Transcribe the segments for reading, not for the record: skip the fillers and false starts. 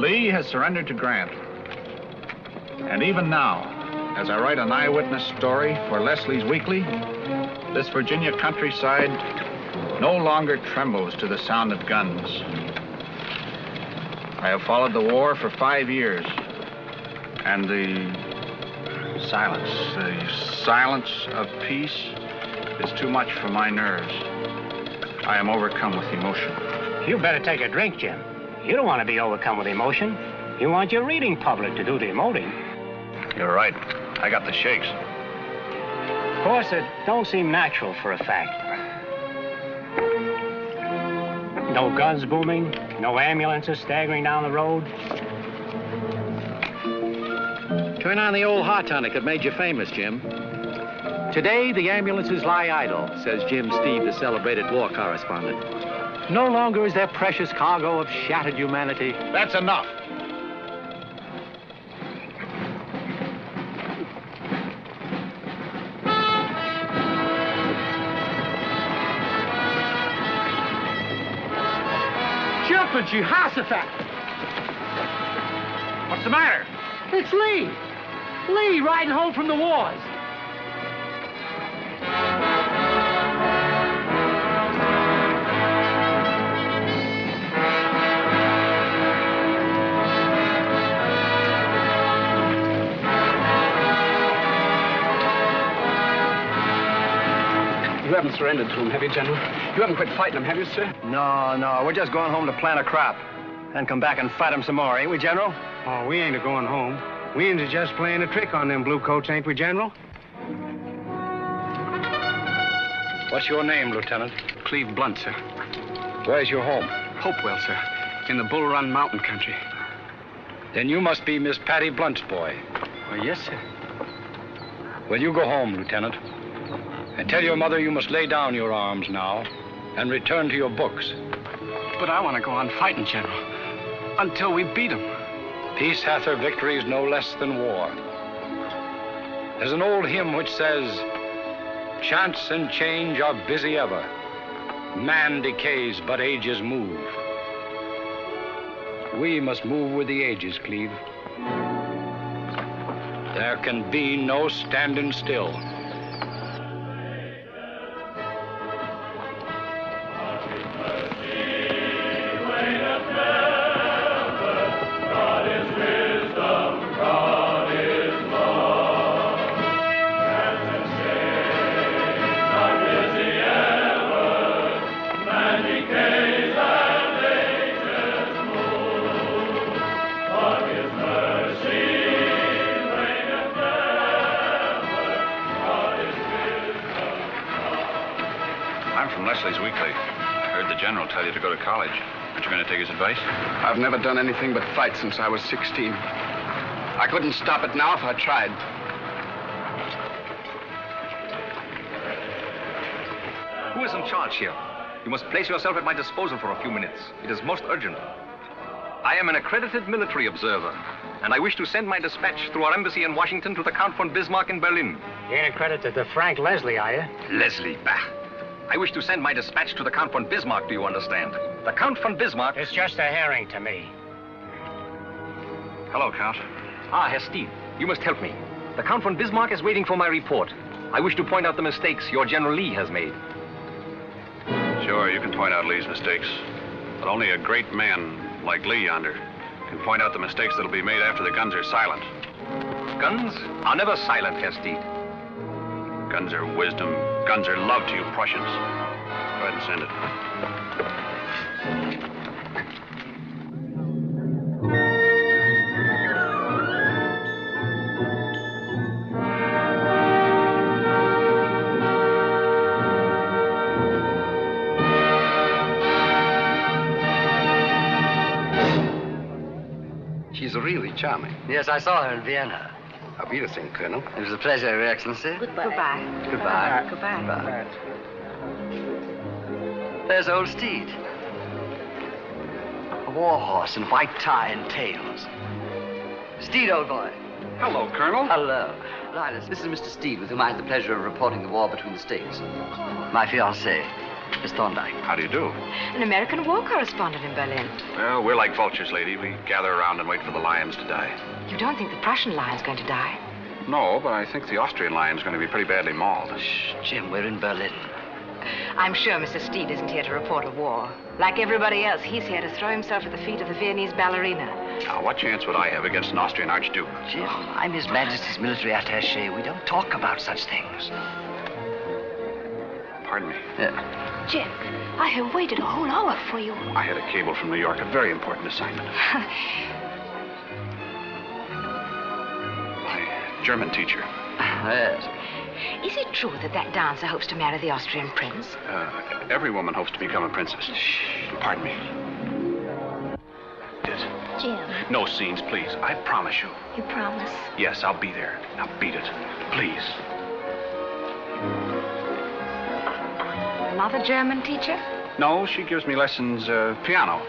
Lee has surrendered to Grant. And even now, as I write an eyewitness story for Leslie's Weekly, this Virginia countryside no longer trembles to the sound of guns. I have followed the war for 5 years, and the silence of peace is too much for my nerves. I am overcome with emotion. You better take a drink, Jim. You don't want to be overcome with emotion. You want your reading public to do the emoting. You're right. I got the shakes. Of course, it don't seem natural for a fact. No guns booming, no ambulances staggering down the road. Turn on the old hot tonic that made you famous, Jim. Today, the ambulances lie idle, says Jim Steve, the celebrated war correspondent. No longer is their precious cargo of shattered humanity. That's enough. Jumping, Jehoshaphat! What's the matter? It's Lee. Lee riding home from the wars. You haven't surrendered to him, have you, General? You haven't quit fighting him, have you, sir? No. We're just going home to plant a crop. And come back and fight him some more, ain't we, General? Oh, we ain't a-going home. We ain't just playing a trick on them bluecoats, ain't we, General? What's your name, Lieutenant? Cleve Blunt, sir. Where's your home? Hopewell, sir. In the Bull Run mountain country. Then you must be Miss Patty Blunt's boy. Oh, yes, sir. Well, you go home, Lieutenant. And tell your mother you must lay down your arms now and return to your books. But I want to go on fighting, General. Until we beat him. Peace hath her victories no less than war. There's an old hymn which says, chance and change are busy ever. Man decays, but ages move. We must move with the ages, Cleve. There can be no standing still. Leslie's Weekly. I heard the General tell you to go to college. Aren't you going to take his advice? I've never done anything but fight since I was 16. I couldn't stop it now if I tried. Who is in charge here? You must place yourself at my disposal for a few minutes. It is most urgent. I am an accredited military observer, and I wish to send my dispatch through our embassy in Washington to the Count von Bismarck in Berlin. You ain't accredited to Frank Leslie, are you? Leslie, bah. I wish to send my dispatch to the Count von Bismarck, do you understand? The Count von Bismarck... It's just a herring to me. Hello, Count. Ah, Herr Steve, you must help me. The Count von Bismarck is waiting for my report. I wish to point out the mistakes your General Lee has made. Sure, you can point out Lee's mistakes. But only a great man like Lee yonder can point out the mistakes that'll be made after the guns are silent. Guns are never silent, Herr Steve. Guns are wisdom. Guns are love to you Prussians. Go ahead and send it. She's really charming. Yes, I saw her in Vienna. Auf Wiedersehen, Colonel. It was a pleasure, Your Excellency. Goodbye. Goodbye. Goodbye. There's old Steed. A war horse in white tie and tails. Steed, old boy. Hello, Colonel. Hello. Linus, this is Mr. Steed, with whom I had the pleasure of reporting the war between the states. My fiancée. Miss Thorndyke. How do you do? An American war correspondent in Berlin. Well, we're like vultures, lady. We gather around and wait for the lions to die. You don't think the Prussian lion's going to die? No, but I think the Austrian lion's going to be pretty badly mauled. Shh, Jim, we're in Berlin. I'm sure Mr. Steed isn't here to report a war. Like everybody else, he's here to throw himself at the feet of the Viennese ballerina. Now, what chance would I have against an Austrian archduke? Jim, I'm His Majesty's military attaché. We don't talk about such things. Pardon me. Jim, I have waited a whole hour for you. I had a cable from New York, a very important assignment. My German teacher. Yes. Is it true that that dancer hopes to marry the Austrian prince? Every woman hopes to become a princess. Shh. Pardon me. Jim. No scenes, please. I promise you. You promise? Yes, I'll be there. Now beat it. Please. Another German teacher? No, she gives me lessons, piano.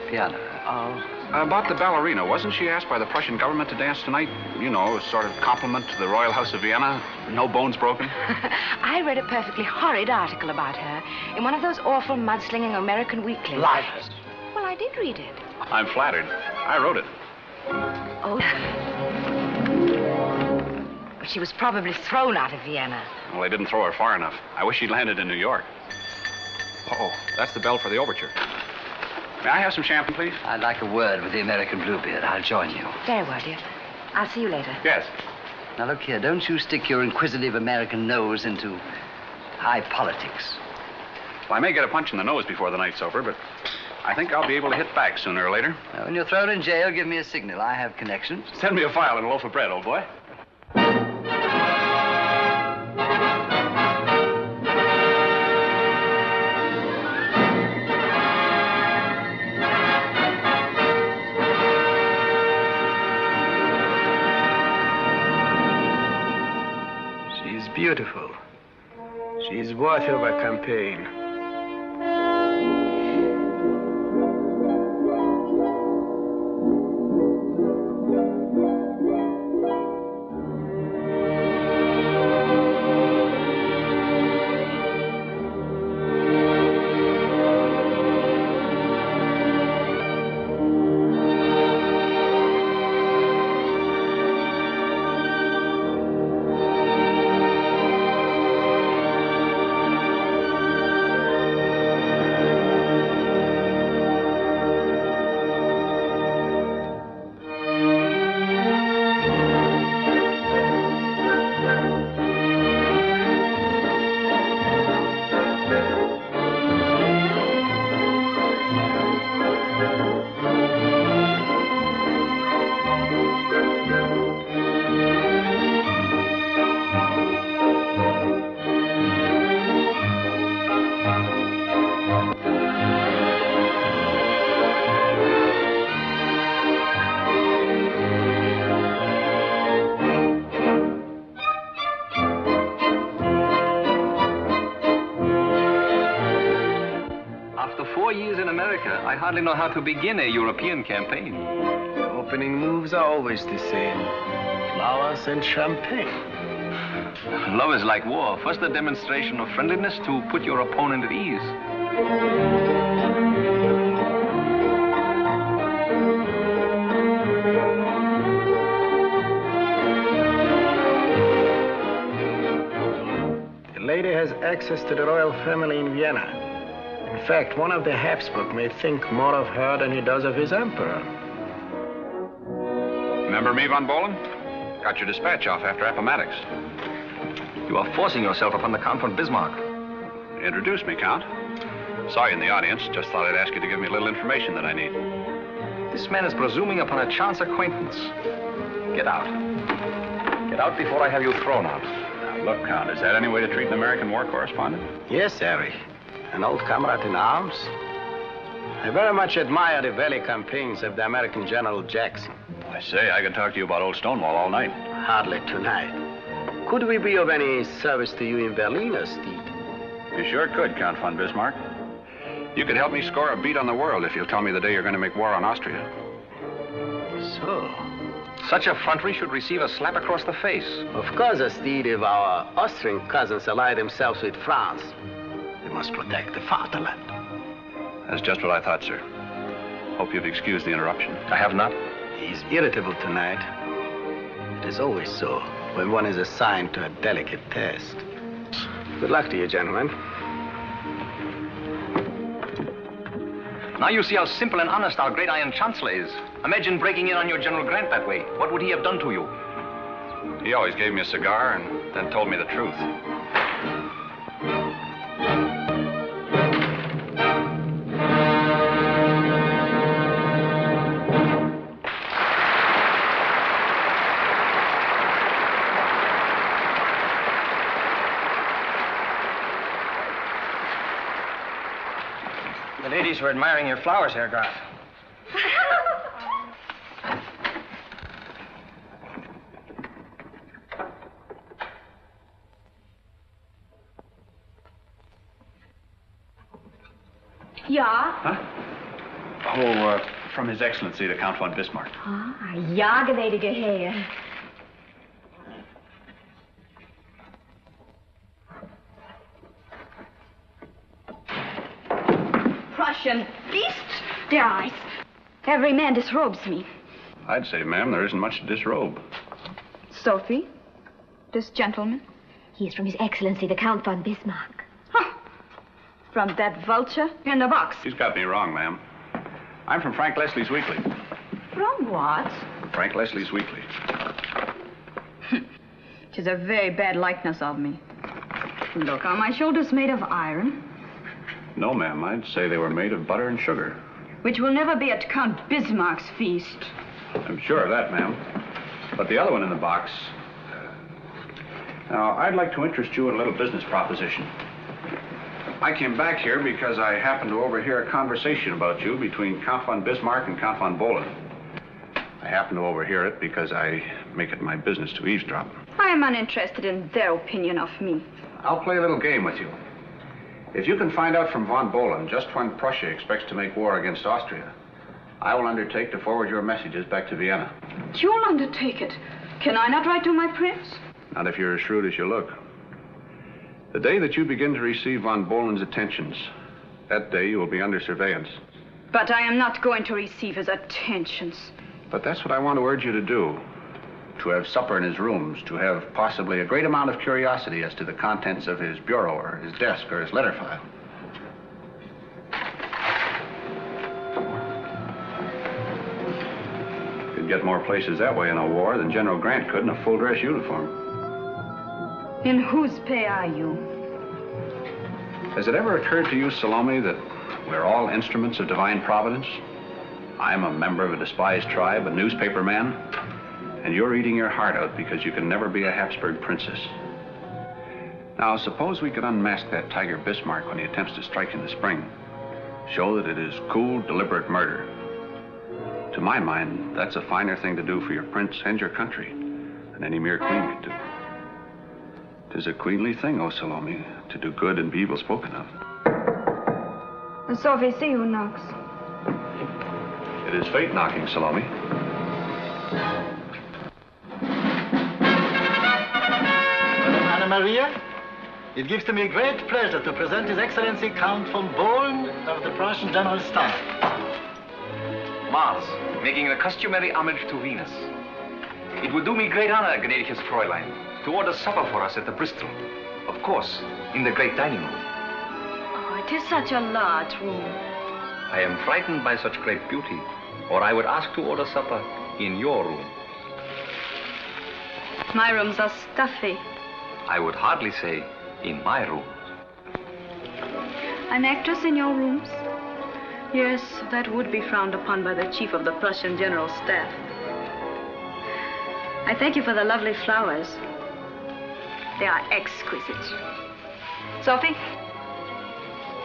Piano. Oh. About the ballerina, wasn't she asked by the Prussian government to dance tonight? You know, a sort of compliment to the Royal House of Vienna. No bones broken. I read a perfectly horrid article about her in one of those awful mudslinging American weeklies. Liars. Well, I did read it. I'm flattered. I wrote it. Oh. But she was probably thrown out of Vienna. Well, they didn't throw her far enough. I wish she'd landed in New York. Uh-oh, that's the bell for the overture. May I have some champagne, please? I'd like a word with the American Bluebeard. I'll join you. Very well, dear. I'll see you later. Yes. Now, look here. Don't you stick your inquisitive American nose into high politics. Well, I may get a punch in the nose before the night's over, but I think I'll be able to hit back sooner or later. Now, when you're thrown in jail, give me a signal. I have connections. Send me a file and a loaf of bread, old boy. Beautiful. She's worthy of a campaign. I hardly know how to begin a European campaign. The opening moves are always the same. Flowers and champagne. Love is like war. First a demonstration of friendliness to put your opponent at ease. The lady has access to the royal family in Vienna. In fact, one of the Habsburg may think more of her than he does of his emperor. Remember me, von Bohlen? Got your dispatch off after Appomattox. You are forcing yourself upon the Count von Bismarck. Introduce me, Count. Saw you in the audience. Just thought I'd ask you to give me a little information that I need. This man is presuming upon a chance acquaintance. Get out. Get out before I have you thrown out. Now, look, Count, is that any way to treat an American war correspondent? Yes, Harry. An old comrade in arms. I very much admire the valley campaigns of the American General Jackson. I say, I could talk to you about old Stonewall all night. Hardly tonight. Could we be of any service to you in Berlin, Steed? You sure could, Count von Bismarck. You could help me score a beat on the world if you'll tell me the day you're going to make war on Austria. So? Such effrontery should receive a slap across the face. Of course, Steed, if our Austrian cousins ally themselves with France, the must protect the fatherland. That's just what I thought, sir. Hope you've excused the interruption. I have not. He's irritable tonight. It is always so when one is assigned to a delicate task. Good luck to you, gentlemen. Now you see how simple and honest our great Iron Chancellor is. Imagine breaking in on your General Grant that way. What would he have done to you? He always gave me a cigar and then told me the truth. The ladies were admiring your flowers, Herr Graf. Ja? Huh? Oh, from His Excellency, the Count von Bismarck. Ah, ja, gnädige Herr. Prussian beast, their eyes. Every man disrobes me. I'd say, ma'am, there isn't much to disrobe. Sophie, this gentleman? He is from His Excellency, the Count von Bismarck. From that vulture in the box. She's got me wrong, ma'am. I'm from Frank Leslie's Weekly. From what? Frank Leslie's Weekly. It is a very bad likeness of me. Look, are my shoulders made of iron? No, ma'am, I'd say they were made of butter and sugar. Which will never be at Count Bismarck's feast. I'm sure of that, ma'am. But the other one in the box... Now, I'd like to interest you in a little business proposition. I came back here because I happened to overhear a conversation about you between Count von Bismarck and Count von Bohlen. I happened to overhear it because I make it my business to eavesdrop. I am uninterested in their opinion of me. I'll play a little game with you. If you can find out from von Bohlen just when Prussia expects to make war against Austria, I will undertake to forward your messages back to Vienna. You'll undertake it. Can I not write to my prince? Not if you're as shrewd as you look. The day that you begin to receive von Bohlen's attentions, that day you will be under surveillance. But I am not going to receive his attentions. But that's what I want to urge you to do. To have supper in his rooms, to have possibly a great amount of curiosity as to the contents of his bureau or his desk or his letter file. You'd get more places that way in a war than General Grant could in a full dress uniform. In whose pay are you? Has it ever occurred to you, Salome, that we're all instruments of divine providence? I'm a member of a despised tribe, a newspaper man, and you're eating your heart out because you can never be a Habsburg princess. Now, suppose we could unmask that Tiger Bismarck when he attempts to strike in the spring. Show that it is cool, deliberate murder. To my mind, that's a finer thing to do for your prince and your country than any mere queen could do. 'Tis a queenly thing, O Salome, to do good and be evil spoken of. Sophie, see who knocks. It is fate knocking, Salome. Madame Anna Maria, it gives to me great pleasure to present His Excellency Count von Bohlen of the Prussian General Staff. Mars, making the customary homage to Venus. It would do me great honor, gnädiges Fräulein, to order supper for us at the Bristol. Of course, in the great dining room. Oh, it is such a large room. I am frightened by such great beauty, or I would ask to order supper in your room. My rooms are stuffy. I would hardly say in my room. An actress in your rooms? Yes, that would be frowned upon by the chief of the Prussian General Staff. I thank you for the lovely flowers. They are exquisite. Sophie,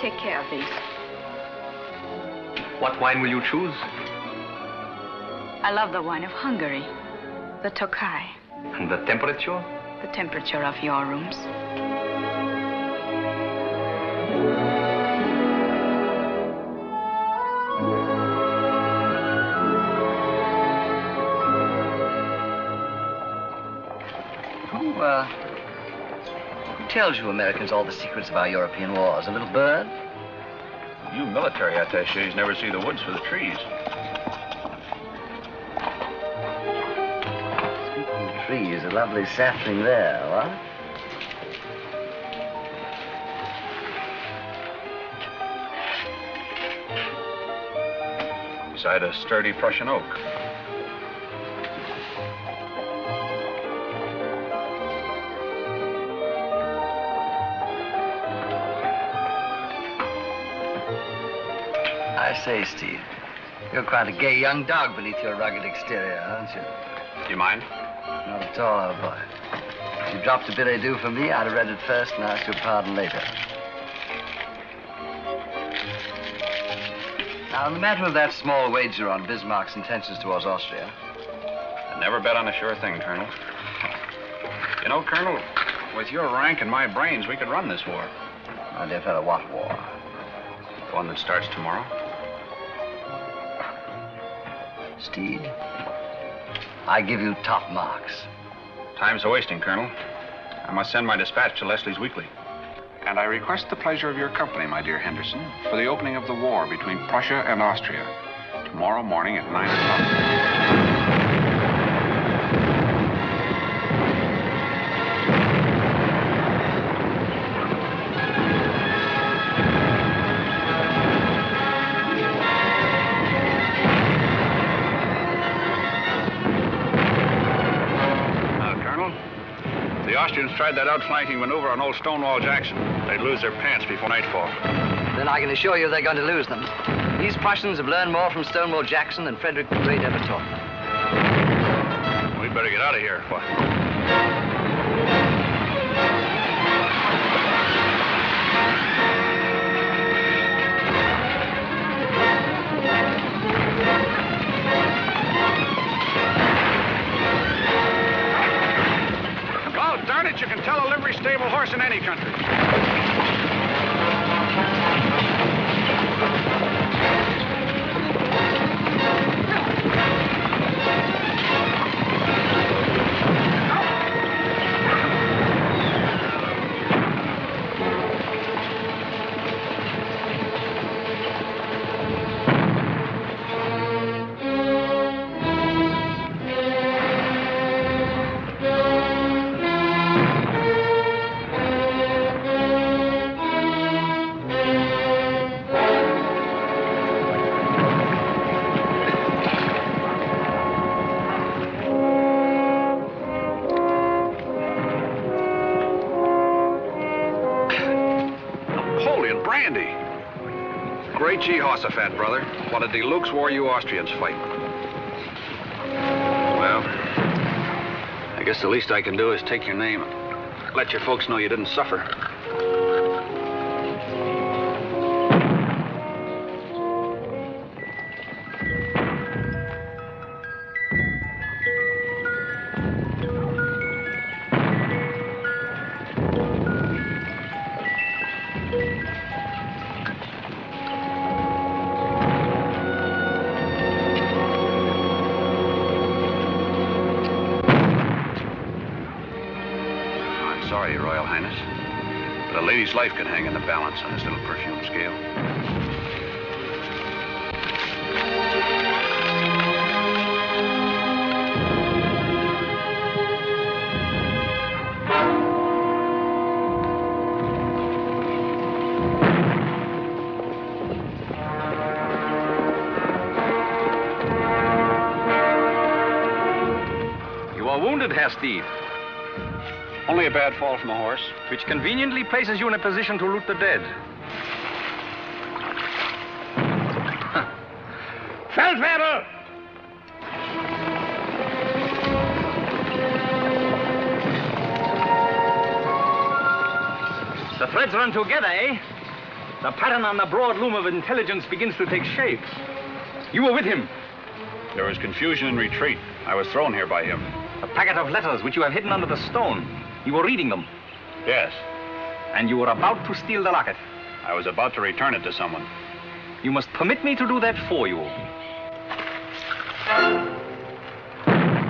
take care of these. What wine will you choose? I love the wine of Hungary, the Tokai. And the temperature? The temperature of your rooms. tells you Americans all the secrets of our European wars? A little bird? You military attachés never see the woods for the trees. Speaking of trees, a lovely sapling there, what? Beside a sturdy Prussian oak. I say, Steve, you're quite a gay young dog beneath your rugged exterior, aren't you? Do you mind? Not at all, old boy. If you dropped a billet doux for me, I'd have read it first and asked your pardon later. Now, in the matter of that small wager on Bismarck's intentions towards Austria... I never bet on a sure thing, Colonel. You know, Colonel, with your rank and my brains, we could run this war. My dear fellow, what war? The one that starts tomorrow. Steed, I give you top marks. Time's a-wasting, Colonel. I must send my dispatch to Leslie's Weekly. And I request the pleasure of your company, my dear Henderson, for the opening of the war between Prussia and Austria, tomorrow morning at 9 o'clock. The Austrians tried that outflanking maneuver on old Stonewall Jackson. They'd lose their pants before nightfall. Then I can assure you they're going to lose them. These Prussians have learned more from Stonewall Jackson than Frederick the Great ever taught them. We'd better get out of here. What? Darn it, you can tell a livery stable horse in any country. Great Jehoshaphat, brother. What a deluxe war you Austrians fight. Well, I guess the least I can do is take your name and let your folks know you didn't suffer. Life could hang in the balance on this little perfume scale. You are wounded, Herr Steve. Only a bad fall from a horse. Which conveniently places you in a position to loot the dead. Feldwebel! The threads run together, eh? The pattern on the broad loom of intelligence begins to take shape. You were with him. There was confusion and retreat. I was thrown here by him. A packet of letters which you have hidden under the stone. You were reading them. Yes. And you were about to steal the locket. I was about to return it to someone. You must permit me to do that for you.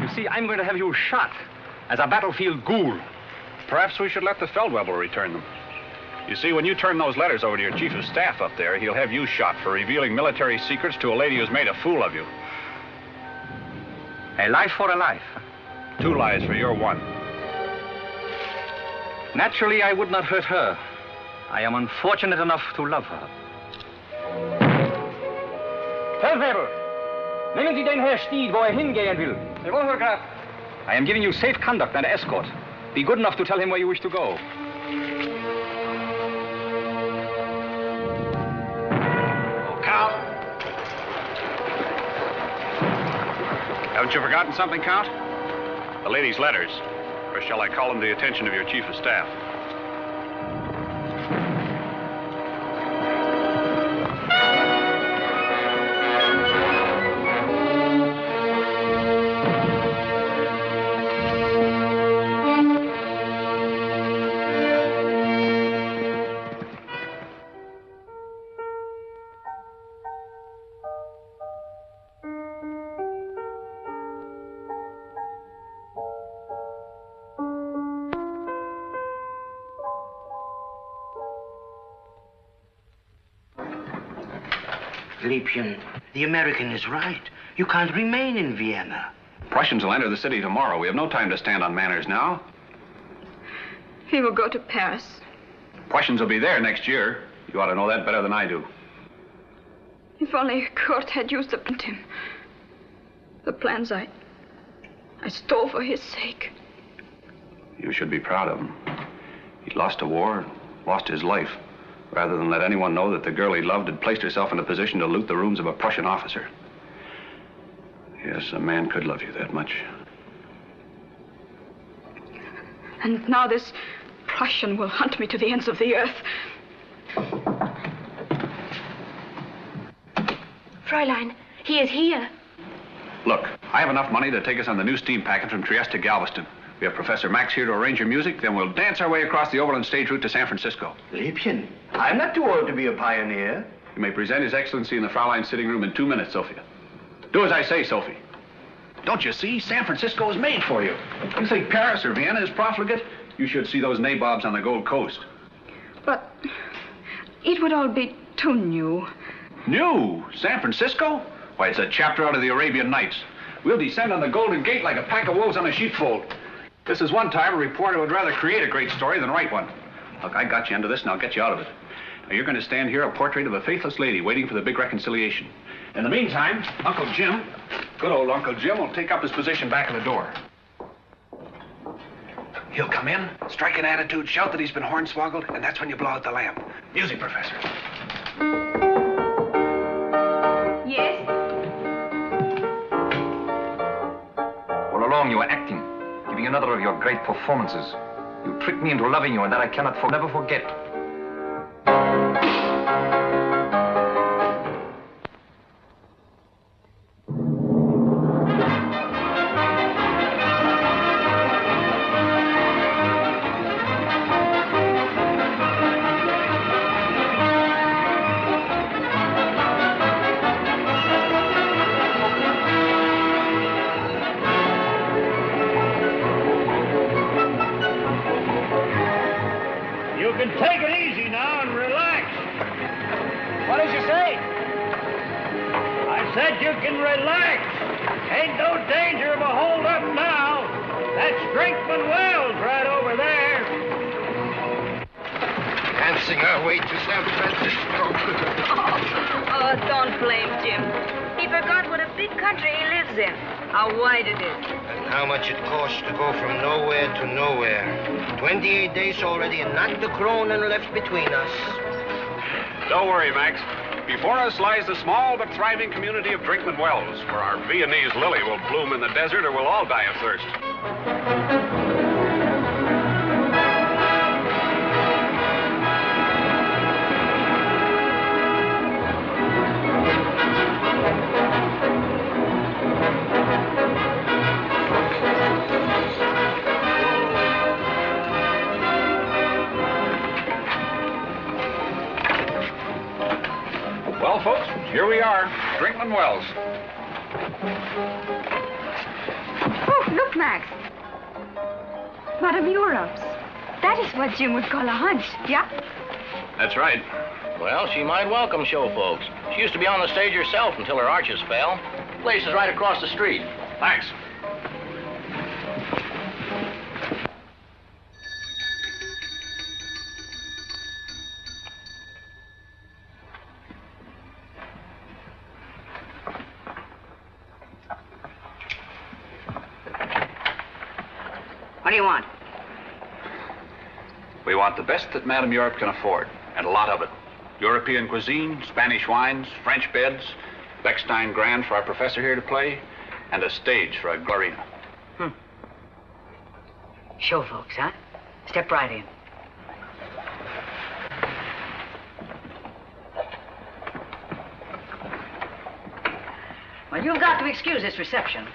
You see, I'm going to have you shot as a battlefield ghoul. Perhaps we should let the Feldwebel return them. You see, when you turn those letters over to your chief of staff up there, he'll have you shot for revealing military secrets to a lady who's made a fool of you. A life for a life. 2 lives for your 1. Naturally, I would not hurt her. I am unfortunate enough to love her. Feldwebel, nehmen Sie den Herr Stied, wo hingehen will. Jawohl, Herr Graf. I am giving you safe conduct and escort. Be good enough to tell him where you wish to go. Count. Haven't you forgotten something, Count? The lady's letters. Or shall I call them to the attention of your chief of staff? Liebchen, the American is right. You can't remain in Vienna. Prussians will enter the city tomorrow. We have no time to stand on manners now. He will go to Paris. Prussians will be there next year. You ought to know that better than I do. If only Kurt had used against him. The plans I stole for his sake. You should be proud of him. He lost a war, lost his life, rather than let anyone know that the girl he loved had placed herself in a position to loot the rooms of a Prussian officer. Yes, a man could love you that much. And now this Prussian will hunt me to the ends of the earth. Fräulein, he is here. Look, I have enough money to take us on the new steam packet from Trieste to Galveston. We have Professor Max here to arrange your music, then we'll dance our way across the overland stage route to San Francisco. Liebchen, I'm not too old to be a pioneer. You may present His Excellency in the Fraulein sitting room in 2 minutes, Sophia. Do as I say, Sophie. Don't you see? San Francisco is made for you. You think Paris or Vienna is profligate? You should see those nabobs on the Gold Coast. But it would all be too new. New? San Francisco? Why, it's a chapter out of the Arabian Nights. We'll descend on the Golden Gate like a pack of wolves on a sheepfold. This is one time a reporter would rather create a great story than write one. Look, I got you into this, and I'll get you out of it. Now, you're going to stand here a portrait of a faithless lady waiting for the big reconciliation. In the meantime, Uncle Jim, good old Uncle Jim, will take up his position back of the door. He'll come in, strike an attitude, shout that he's been hornswoggled, and that's when you blow out the lamp. Music, Professor. Yes? All along you were acting, giving another of your great performances. You tricked me into loving you, and that I cannot never forget. Already, and not the kronen left between us. Don't worry, Max. Before us lies the small but thriving community of Drinkman Wells, where our Viennese lily will bloom in the desert or we'll all die of thirst. Well, folks, here we are, Drinkman Wells. Oh, look, Max. Madame Europe's. That is what Jim would call a hunch, yeah? That's right. Well, she might welcome show folks. She used to be on the stage herself until her arches fell. Place is right across the street. Thanks. What do you want? We want the best that Madame Europe can afford, and a lot of it. European cuisine, Spanish wines, French beds, Bechstein Grand for our professor here to play, and a stage for a Glorina. Show folks, huh? Step right in. Well, you've got to excuse this reception.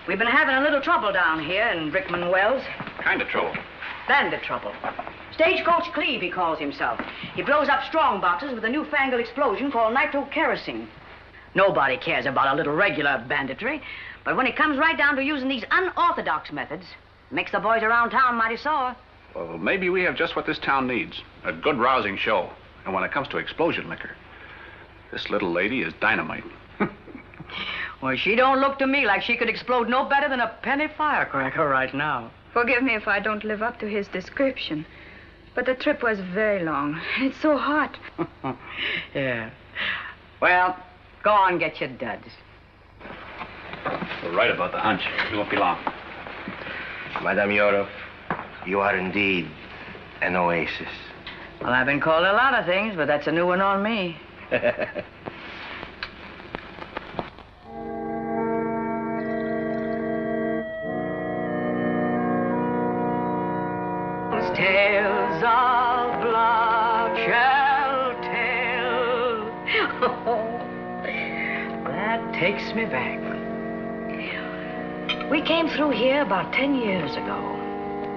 We've been having a little trouble down here in Brickman Wells. Kind of trouble. Bandit trouble. Stagecoach Cleve, he calls himself. He blows up strong boxes with a newfangled explosion called nitrokerosene. Nobody cares about a little regular banditry, but when it comes right down to using these unorthodox methods, it makes the boys around town mighty sore. Well, maybe we have just what this town needs. A good rousing show. And when it comes to explosion liquor, this little lady is dynamite. Well, she don't look to me like she could explode no better than a penny firecracker right now. Forgive me if I don't live up to his description. But the trip was very long. It's so hot. Yeah. Well, go on, get your duds. We're right about the hunch. We won't be long. Madame Europe, you are indeed an oasis. Well, I've been called a lot of things, but that's a new one on me. Tales of blood shall tell. That takes me back. We came through here about 10 years ago.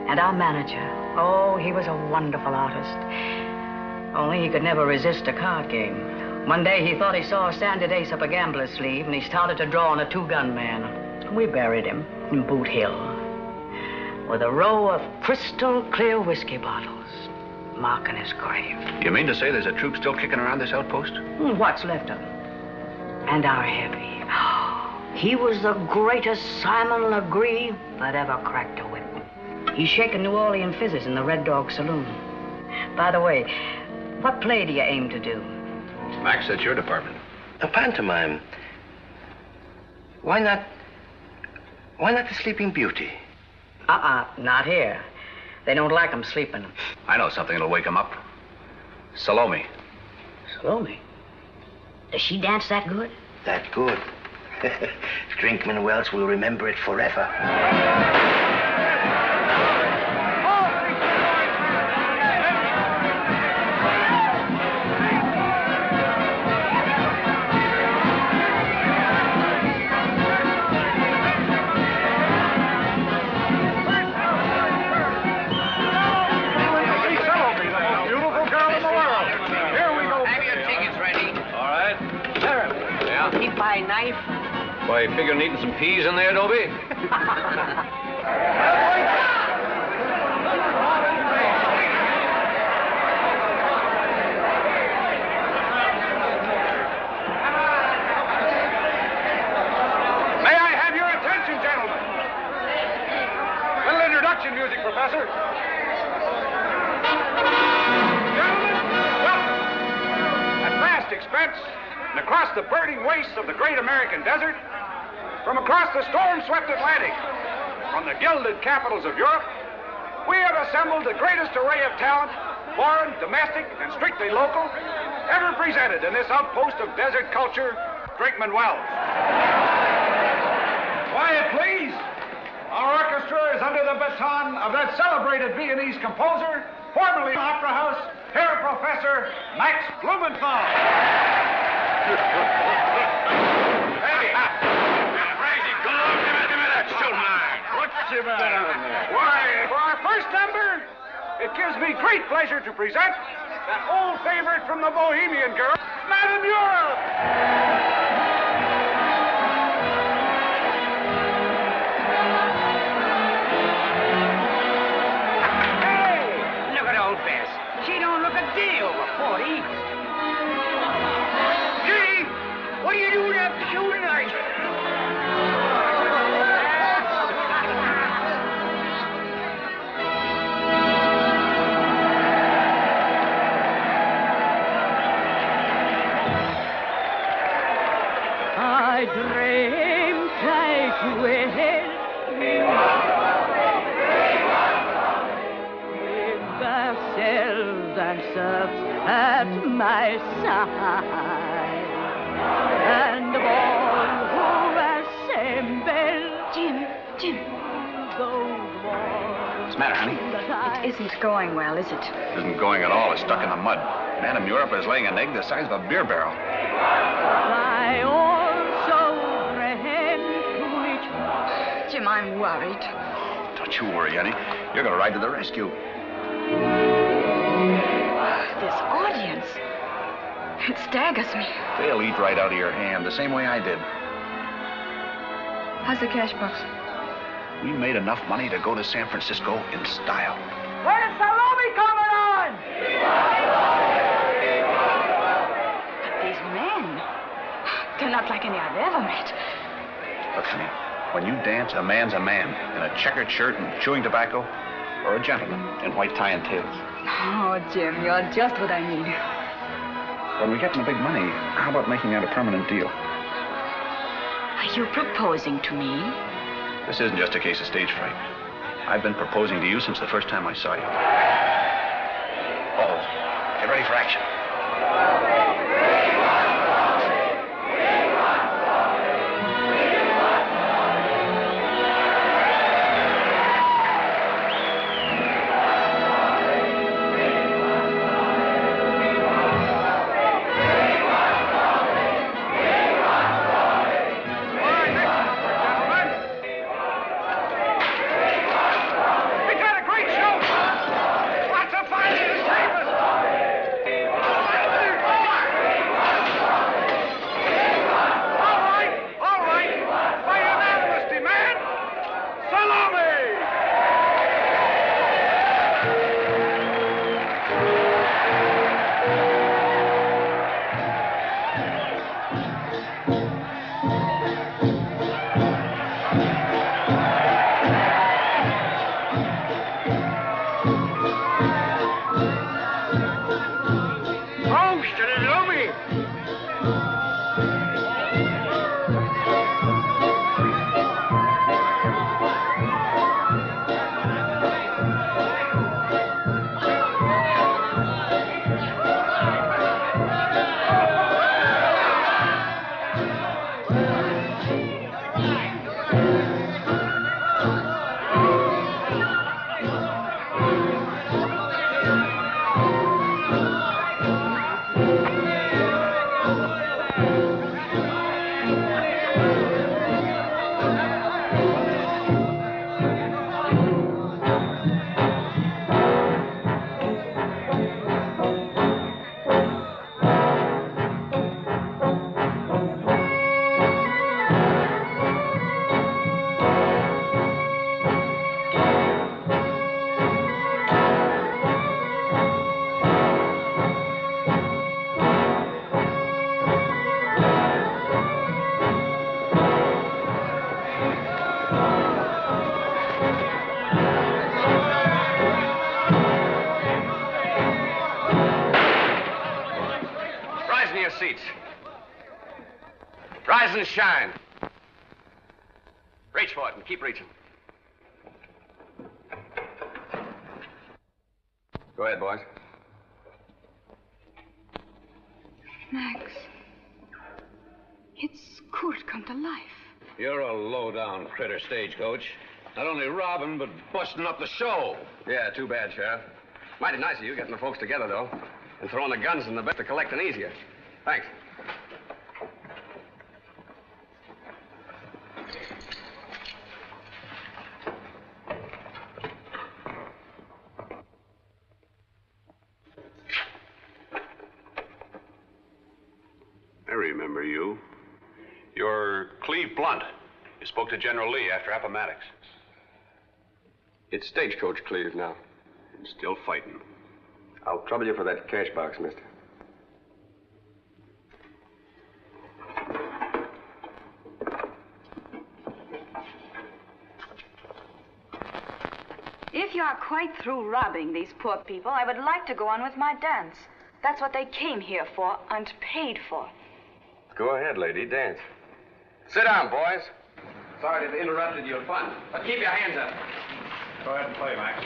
And our manager, oh, he was a wonderful artist. Only he could never resist a card game. One day he thought he saw a sanded ace up a gambler's sleeve, and he started to draw on a two-gun man. We buried him in Boot Hill with a row of crystal clear whiskey bottles marking his grave. You mean to say there's a troop still kicking around this outpost? What's left of him. And our heavy. He was the greatest Simon Legree that ever cracked a whip. He's shaking New Orleans fizzes in the Red Dog Saloon. By the way, what play do you aim to do? Max, that's your department. A pantomime. Why not the Sleeping Beauty? Not here. They don't like 'em sleeping. I know something that'll wake 'em up. Salome. Salome? Does she dance that good? That good. Drinkman Wells will remember it forever. By knife? Why, figure needing some peas in there, Dobie? May I have your attention, gentlemen? Little introduction music, Professor. Gentlemen, welcome. At vast expense, and across the burning wastes of the great American desert, from across the storm-swept Atlantic, from the gilded capitals of Europe, we have assembled the greatest array of talent, foreign, domestic, and strictly local, ever presented in this outpost of desert culture, Drinkman Wells. Quiet, please. Our orchestra is under the baton of that celebrated Viennese composer, formerly Opera House, Herr Professor Max Blumenthal. Hey! Crazy, go on, give me that show line. What's the matter? Why, for our first number, it gives me great pleasure to present that old favorite from the Bohemian Girl, Madame Europe. Hey! dancers at my side. And all who assemble. Jim. What's the matter, honey? It isn't going well, is it? It isn't going at all. It's stuck in the mud. Man in Europe is laying an egg the size of a beer barrel. I also ran to each... Jim, I'm worried. Don't you worry, honey. You're going to ride to the rescue. This audience. It staggers me. They'll eat right out of your hand, the same way I did. How's the cash box? We made enough money to go to San Francisco in style. Where's Salome coming on? But these men, they're not like any I've ever met. Look, honey, when you dance, a man's a man in a checkered shirt and chewing tobacco, or a gentleman in white tie and tails. Oh, Jim, you're just what I need. When we get the big money, how about making that a permanent deal? Are you proposing to me? This isn't just a case of stage fright. I've been proposing to you since the first time I saw you. Uh-oh. Get ready for action. Rise and shine. Reach for it and keep reaching. Go ahead, boys. Max, it's Kurt come to life. You're a low-down critter, stagecoach. Not only robbing, but busting up the show. Yeah, too bad, Sheriff. Mighty nice of you getting the folks together, though. And throwing the guns in the best to collecting easier. Thanks. I remember you. You're Cleve Blunt. You spoke to General Lee after Appomattox. It's Stagecoach Cleve now. And still fighting. I'll trouble you for that cash box, mister. If you are quite through robbing these poor people, I would like to go on with my dance. That's what they came here for and paid for. Go ahead, lady, dance. Sit down, boys. Sorry to have interrupted your fun, but keep your hands up. Go ahead and play, Max.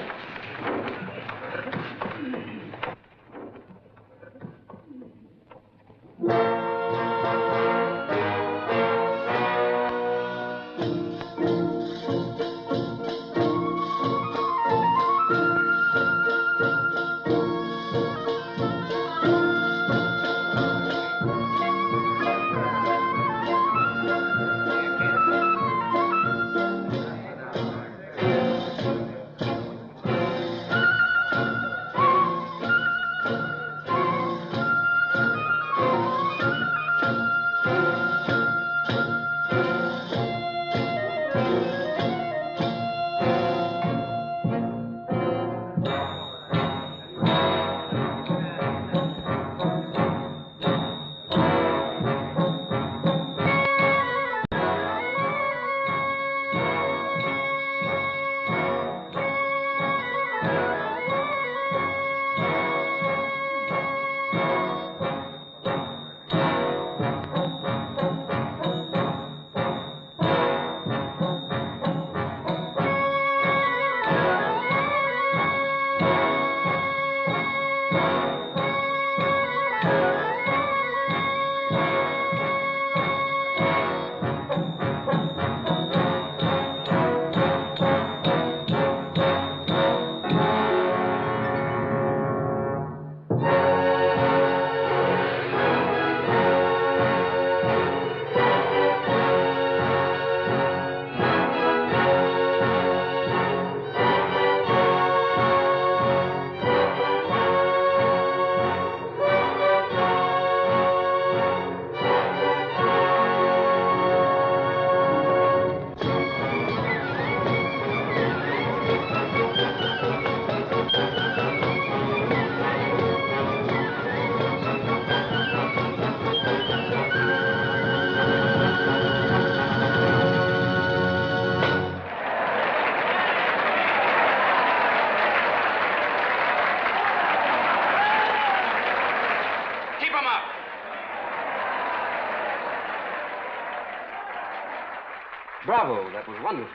Bravo, that was wonderful.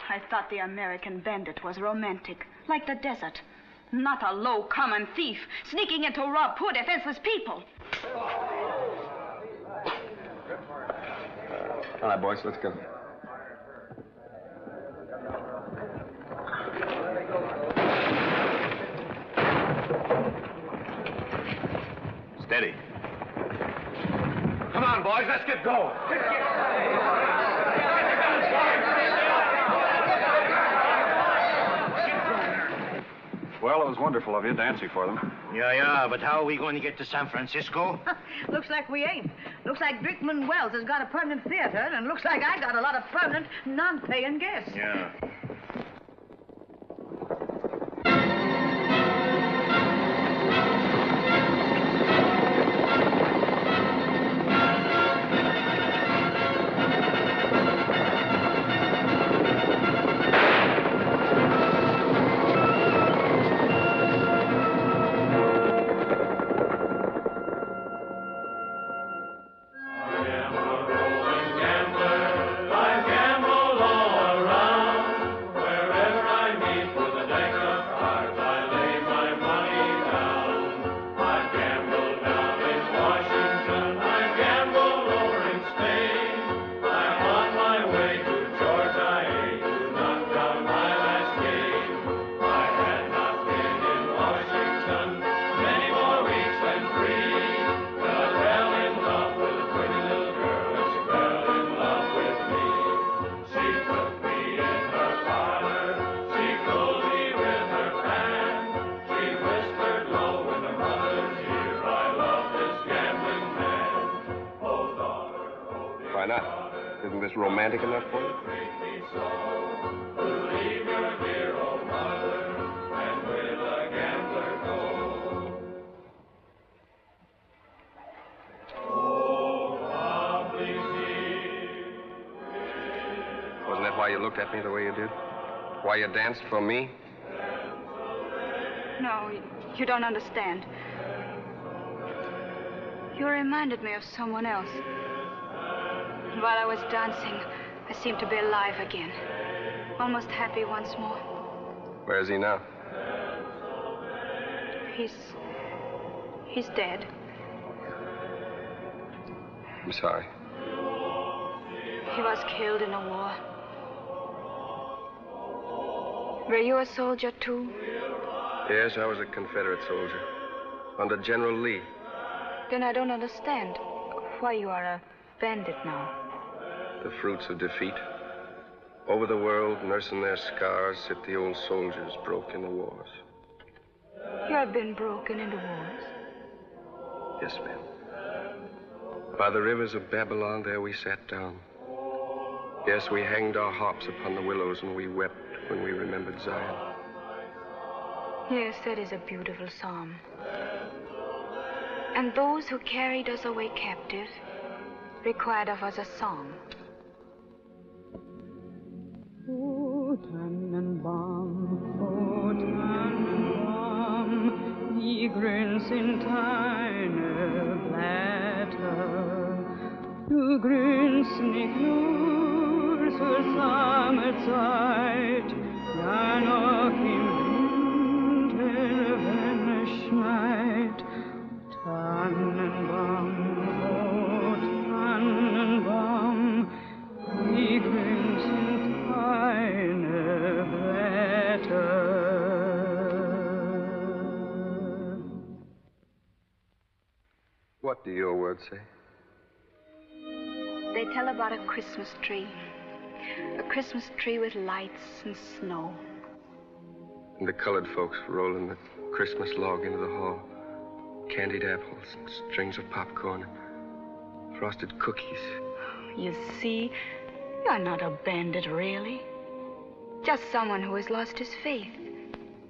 I thought the American bandit was romantic, like the desert. Not a low, common thief, sneaking in to rob poor, defenseless people. All right, boys, let's go. Steady. Come on, boys, let's get going. Well, it was wonderful of you dancing for them. Yeah, but how are we going to get to San Francisco? Looks like we ain't. Looks like Brickman Wells has got a permanent theater, and looks like I got a lot of permanent, non-paying guests. Yeah. Why not? Isn't this romantic enough for you? Wasn't that why you looked at me the way you did? Why you danced for me? No, you don't understand. You reminded me of someone else. And while I was dancing, I seemed to be alive again. Almost happy once more. Where is he now? He's dead. I'm sorry. He was killed in a war. Were you a soldier, too? Yes, I was a Confederate soldier. Under General Lee. Then I don't understand why you are a bandit now. The fruits of defeat. Over the world, nursing their scars, sit the old soldiers broke in the wars. You have been broken in the wars? Yes, ma'am. By the rivers of Babylon, there we sat down. Yes, we hanged our harps upon the willows, and we wept when we remembered Zion. Yes, that is a beautiful psalm. And those who carried us away captive required of us a song. O Tannenbaum, die grün sind deine Blätter. Du grünst nicht nur zur Sommerzeit, ja noch im Winter, wenn es schneit. Tannenbaum, oh Tannenbaum, wie grün sind deine Blätter. What do your words say? They tell about a Christmas tree. A Christmas tree with lights and snow. And the colored folks rolling the Christmas log into the hall. Candied apples and strings of popcorn. Frosted cookies. You see, you're not a bandit, really. Just someone who has lost his faith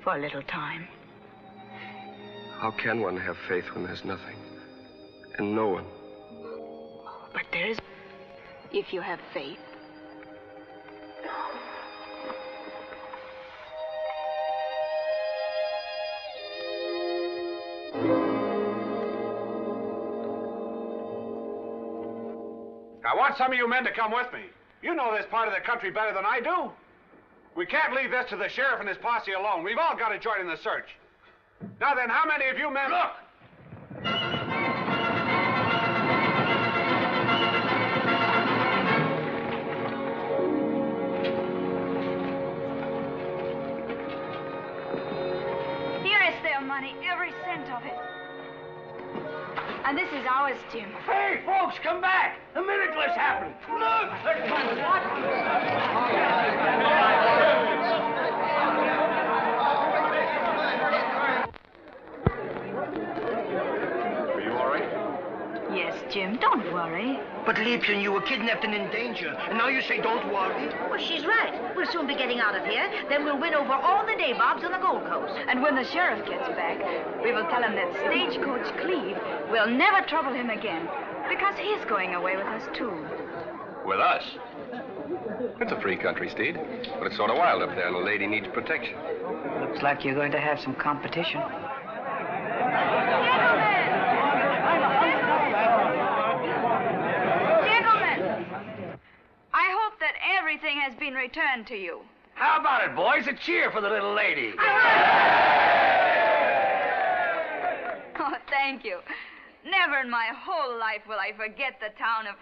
for a little time. How can one have faith when there's nothing? And no one? But there is, if you have faith. I want some of you men to come with me. You know this part of the country better than I do. We can't leave this to the sheriff and his posse alone. We've all got to join in the search. Now then, how many of you men... Look! Here is their money, every cent of it. And this is ours, Jim. Hey, folks, come back. A miracle's happened. Look! Are you all right? Yes, Jim, don't worry. But, Liebchen, you were kidnapped and in danger, and now you say don't worry? Well, she's right. We'll soon be getting out of here. Then we'll win over all the nabobs on the Gold Coast. And when the sheriff gets back, we will tell him that Stagecoach Cleve will never trouble him again, because he's going away with us, too. With us? It's a free country, Steed. But it's sort of wild up there, and the lady needs protection. Looks like you're going to have some competition. I hope that everything has been returned to you. How about it, boys? A cheer for the little lady. Oh, thank you. Never in my whole life will I forget the town of...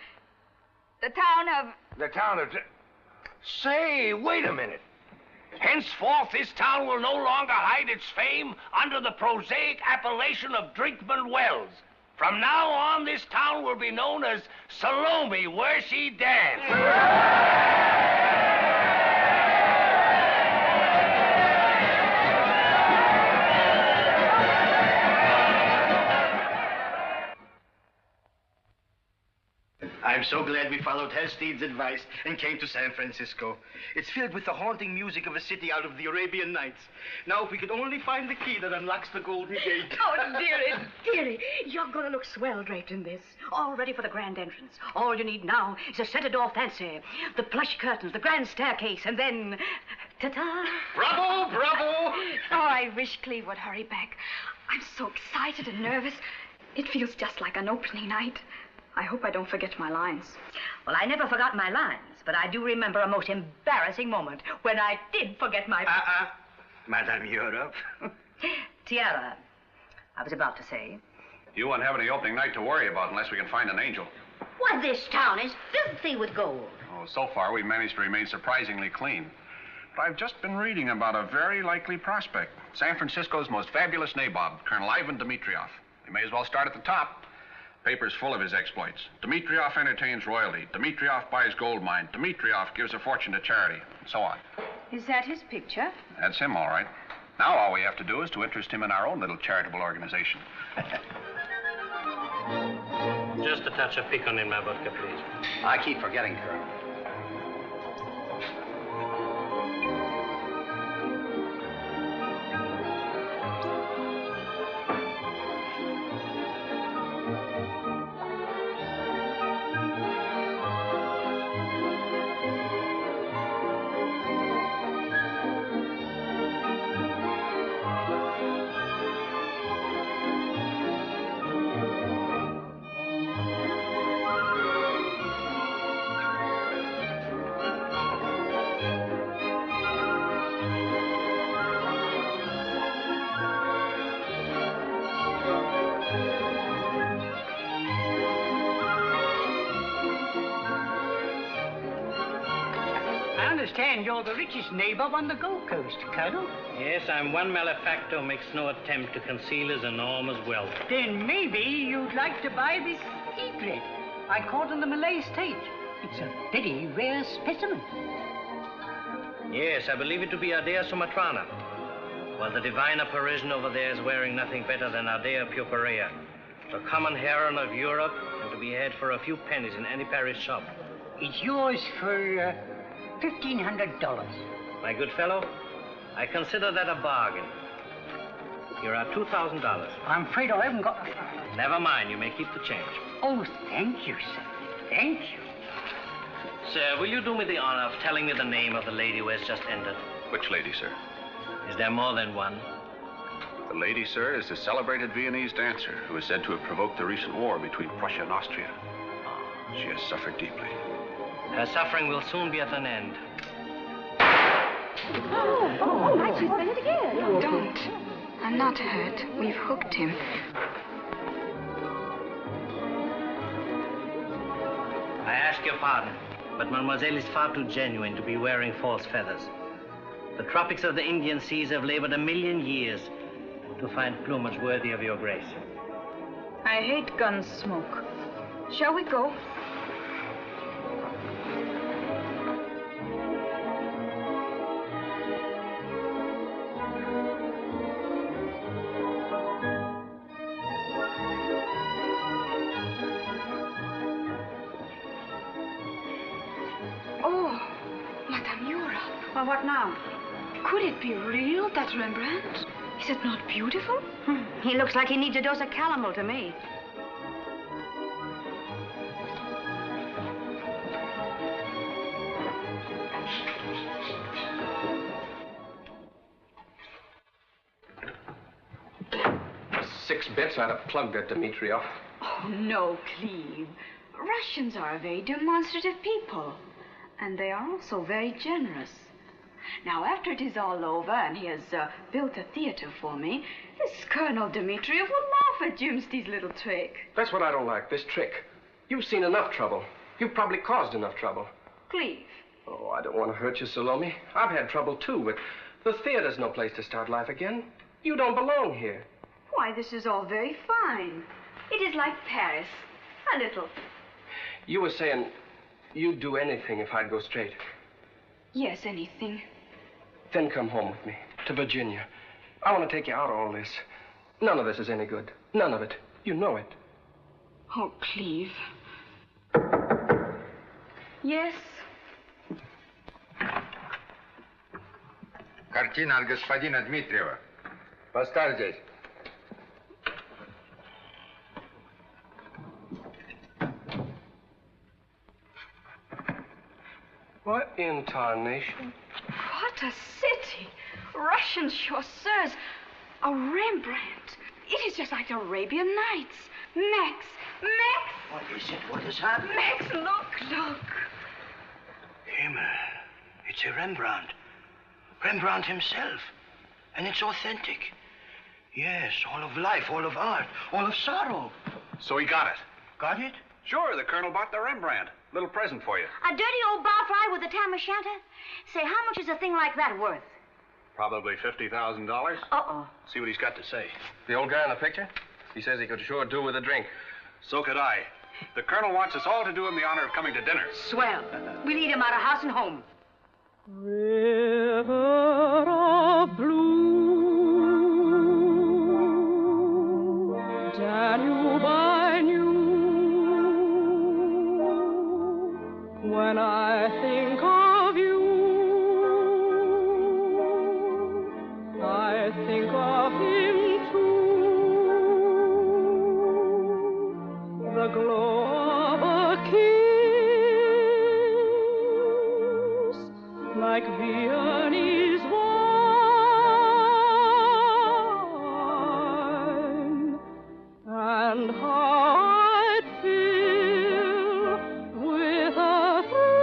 The town of... Say, wait a minute. Henceforth, this town will no longer hide its fame under the prosaic appellation of Drinkman Wells. From now on, this town will be known as Salome, where she danced. I'm so glad we followed Halstead's advice and came to San Francisco. It's filled with the haunting music of a city out of the Arabian Nights. Now, if we could only find the key that unlocks the Golden Gate. Oh, dearie, you're going to look swell draped in this. All ready for the grand entrance. All you need now is a scented-off fancy, the plush curtains, the grand staircase, and then... Ta-ta! Bravo, bravo! Oh, I wish Cleve would hurry back. I'm so excited and nervous. It feels just like an opening night. I hope I don't forget my lines. Well, I never forgot my lines, but I do remember a most embarrassing moment when I did forget my... Madame Europe. Tiara, I was about to say. You won't have any opening night to worry about unless we can find an angel. Why, this town is filthy with gold. Oh, so far, we've managed to remain surprisingly clean. But I've just been reading about a very likely prospect. San Francisco's most fabulous nabob, Colonel Ivan Dmitriev. We may as well start at the top. Paper's full of his exploits. Dmitriev entertains royalty. Dmitriev buys gold mine. Dmitriev gives a fortune to charity, and so on. Is that his picture? That's him, all right. Now all we have to do is to interest him in our own little charitable organization. Just a touch of piquant in my vodka, please. I keep forgetting, Colonel. You're the richest nabob on the Gold Coast, Colonel. Yes, I'm one malefactor who makes no attempt to conceal his enormous wealth. Then maybe you'd like to buy this egret I caught in the Malay state. It's a very rare specimen. Yes, I believe it to be Ardea sumatrana. While the diviner Parisian over there is wearing nothing better than Ardea purpurea, the common heron of Europe, and to be had for a few pennies in any Paris shop. It's yours for $1,500. My good fellow, I consider that a bargain. Here are $2,000. I'm afraid I haven't got... Never mind, you may keep the change. Oh, thank you, sir. Thank you. Sir, will you do me the honor of telling me the name of the lady who has just entered? Which lady, sir? Is there more than one? The lady, sir, is the celebrated Viennese dancer who is said to have provoked the recent war between Prussia and Austria. She has suffered deeply. Her suffering will soon be at an end. Oh, I should spell it again. Don't. I'm not hurt. We've hooked him. I ask your pardon, but Mademoiselle is far too genuine to be wearing false feathers. The tropics of the Indian seas have labored 1,000,000 years to find plumage worthy of your grace. I hate gun smoke. Shall we go? Well, what now? Could it be real, that Rembrandt? Is it not beautiful? He looks like he needs a dose of calomel to me. $6 bets I'd have plugged that Dmitriev. Oh, no, Cleve. Russians are a very demonstrative people. And they are also very generous. Now, after it is all over and he has built a theater for me, this Colonel Dmitriev will laugh at Jimsty's little trick. That's what I don't like, this trick. You've seen enough trouble. You've probably caused enough trouble. Cleve. Oh, I don't want to hurt you, Salome. I've had trouble, too, but the theater's no place to start life again. You don't belong here. Why, this is all very fine. It is like Paris. A little. You were saying you'd do anything if I'd go straight. Yes, anything. Then come home with me, to Virginia. I want to take you out of all this. None of this is any good. None of it. You know it. Oh, Cleve. Yes? Картина от господина Дмитриева. Поставь здесь. What in tarnation? What a city! Russian chasseurs. A Rembrandt. It is just like the Arabian Nights. Max! What is it? What has happened? Max, look! Himmel. It's a Rembrandt. Rembrandt himself. And it's authentic. Yes, all of life, all of art, all of sorrow. So he got it? Got it? Sure, the Colonel bought the Rembrandt. Little present for you. A dirty old bar fry with a tam o' shanter? Say, how much is a thing like that worth? Probably $50,000. Uh-oh. See what he's got to say. The old guy in the picture? He says he could sure do with a drink. So could I. The Colonel wants us all to do him the honor of coming to dinner. Swell. We'll eat him out of house and home. River of blue, Danube I knew. When I think of you, I think of him too. The glow of a kiss, like Viennese wine, and how I'd feel with a thrill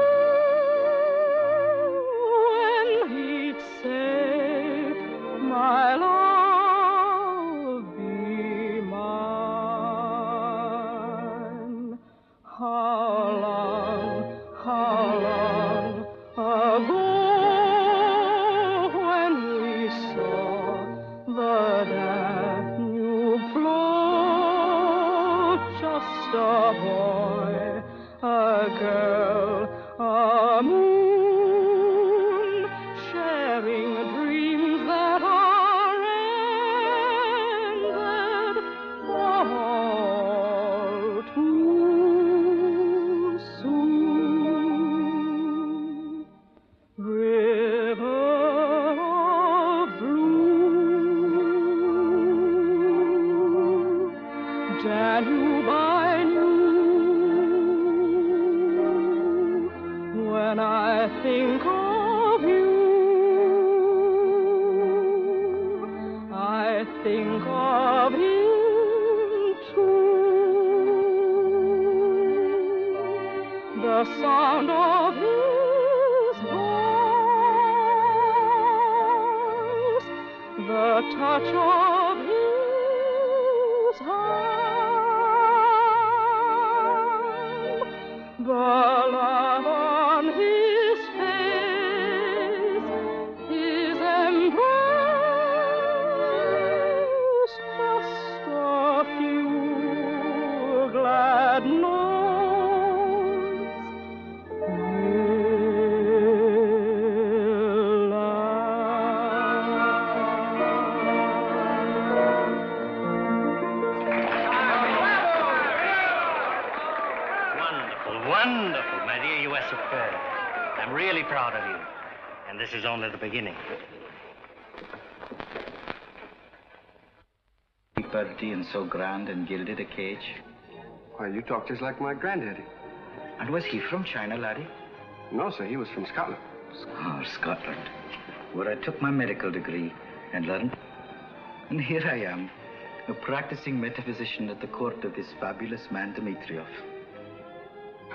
when he'd say, my love, be mine. How long ago when we saw the Danube flow, just a boy, a girl, a moon, sharing dreams that are ended all too soon. River of blue, Danube I knew. When I think of you, I think of him too. The sound of his voice, the touch of his hand, the love on his face, his embrace, just a few glad notes. Wonderful, my dear U.S. affair. I'm really proud of you. And this is only the beginning. Pretty and so grand and gilded a cage. Why, you talk just like my granddaddy. And was he from China, laddie? No, sir, he was from Scotland. Oh, Scotland, where I took my medical degree and learned. And here I am, a practicing metaphysician at the court of this fabulous man, Dmitriev.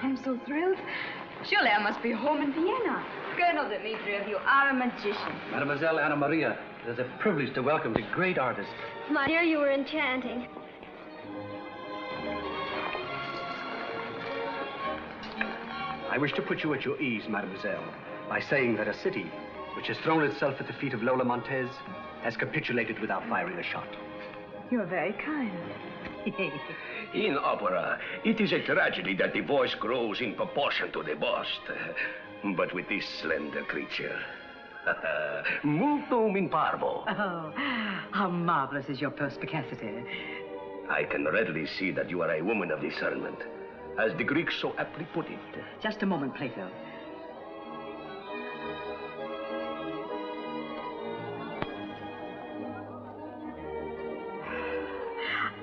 I'm so thrilled. Surely I must be home in Vienna. Colonel Dmitriev, you are a magician. Mademoiselle Anna Maria, it is a privilege to welcome the great artist. My dear, you were enchanting. I wish to put you at your ease, mademoiselle, by saying that a city which has thrown itself at the feet of Lola Montez has capitulated without firing a shot. You're very kind. In opera, it is a tragedy that the voice grows in proportion to the bust. But with this slender creature, multum in parvo. Oh, how marvelous is your perspicacity. I can readily see that you are a woman of discernment, as the Greeks so aptly put it. Just a moment, Plato.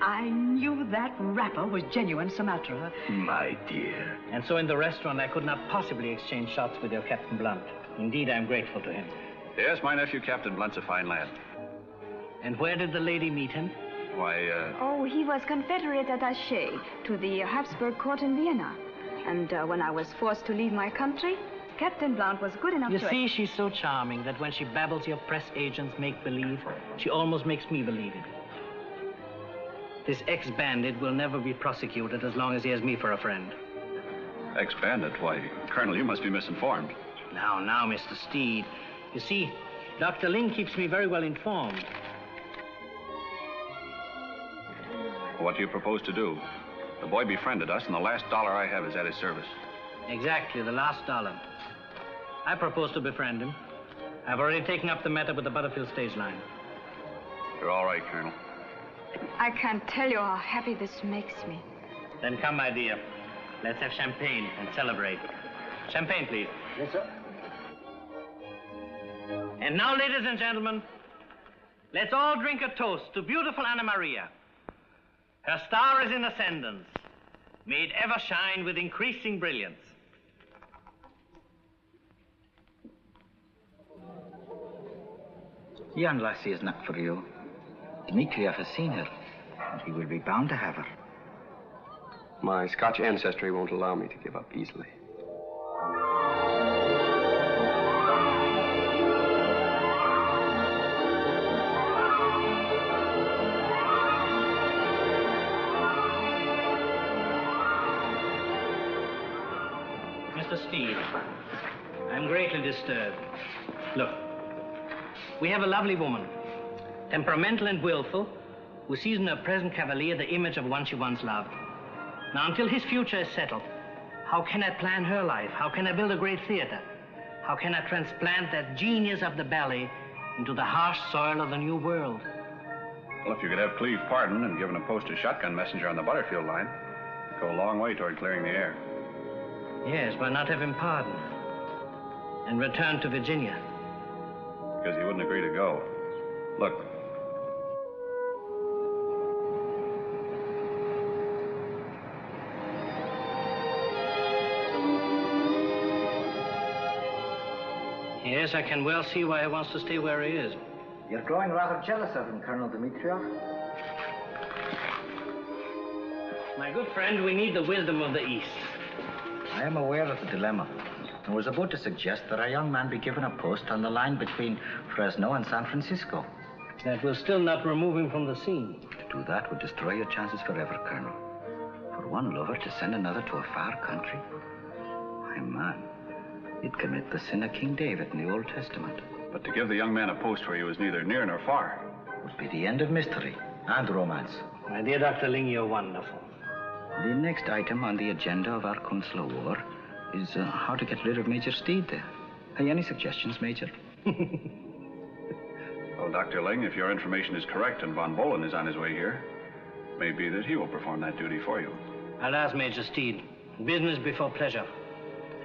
I knew that rapper was genuine Sumatra. My dear. And so in the restaurant, I could not possibly exchange shots with your Captain Blunt. Indeed, I'm grateful to him. Yes, my nephew, Captain Blunt's a fine lad. And where did the lady meet him? Why, Oh, he was Confederate attaché to the Habsburg court in Vienna. And when I was forced to leave my country, Captain Blunt was good enough You to... see, she's so charming that when she babbles your press agents make-believe, she almost makes me believe it. This ex-bandit will never be prosecuted as long as he has me for a friend. Ex-bandit? Why, Colonel, you must be misinformed. Now, Mr. Steed. You see, Dr. Ling keeps me very well informed. What do you propose to do? The boy befriended us, and the last dollar I have is at his service. Exactly, the last dollar. I propose to befriend him. I've already taken up the matter with the Butterfield stage line. You're all right, Colonel. I can't tell you how happy this makes me. Then come, my dear. Let's have champagne and celebrate. Champagne, please. Yes, sir. And now, ladies and gentlemen, let's all drink a toast to beautiful Anna Maria. Her star is in ascendance. May it ever shine with increasing brilliance. Young lassie is not for you. Dmitriev has seen her, and he will be bound to have her. My Scotch ancestry won't allow me to give up easily. Mr. Steed, I'm greatly disturbed. Look, we have a lovely woman, temperamental and willful, who sees in her present cavalier the image of one she once loved. Now, until his future is settled, how can I plan her life? How can I build a great theater? How can I transplant that genius of the ballet into the harsh soil of the new world? Well, if you could have Cleve pardoned and given a post as shotgun messenger on the Butterfield line, it'd go a long way toward clearing the air. Yes, why not have him pardoned and return to Virginia? Because he wouldn't agree to go. Look. Yes, I can well see why he wants to stay where he is. You're growing rather jealous of him, Colonel Dmitriev. My good friend, we need the wisdom of the East. I am aware of the dilemma, and was about to suggest that our young man be given a post on the line between Fresno and San Francisco. That will still not remove him from the scene. To do that would destroy your chances forever, Colonel. For one lover to send another to a far country? My man, you'd commit the sin of King David in the Old Testament. But to give the young man a post where he was neither near nor far would be the end of mystery and romance. My dear Dr. Ling, you're wonderful. The next item on the agenda of our consular war is how to get rid of Major Steed there. Any suggestions, Major? Well, Dr. Ling, if your information is correct and Von Bohlen is on his way here, it may be that he will perform that duty for you. I'll ask Major Steed. Business before pleasure.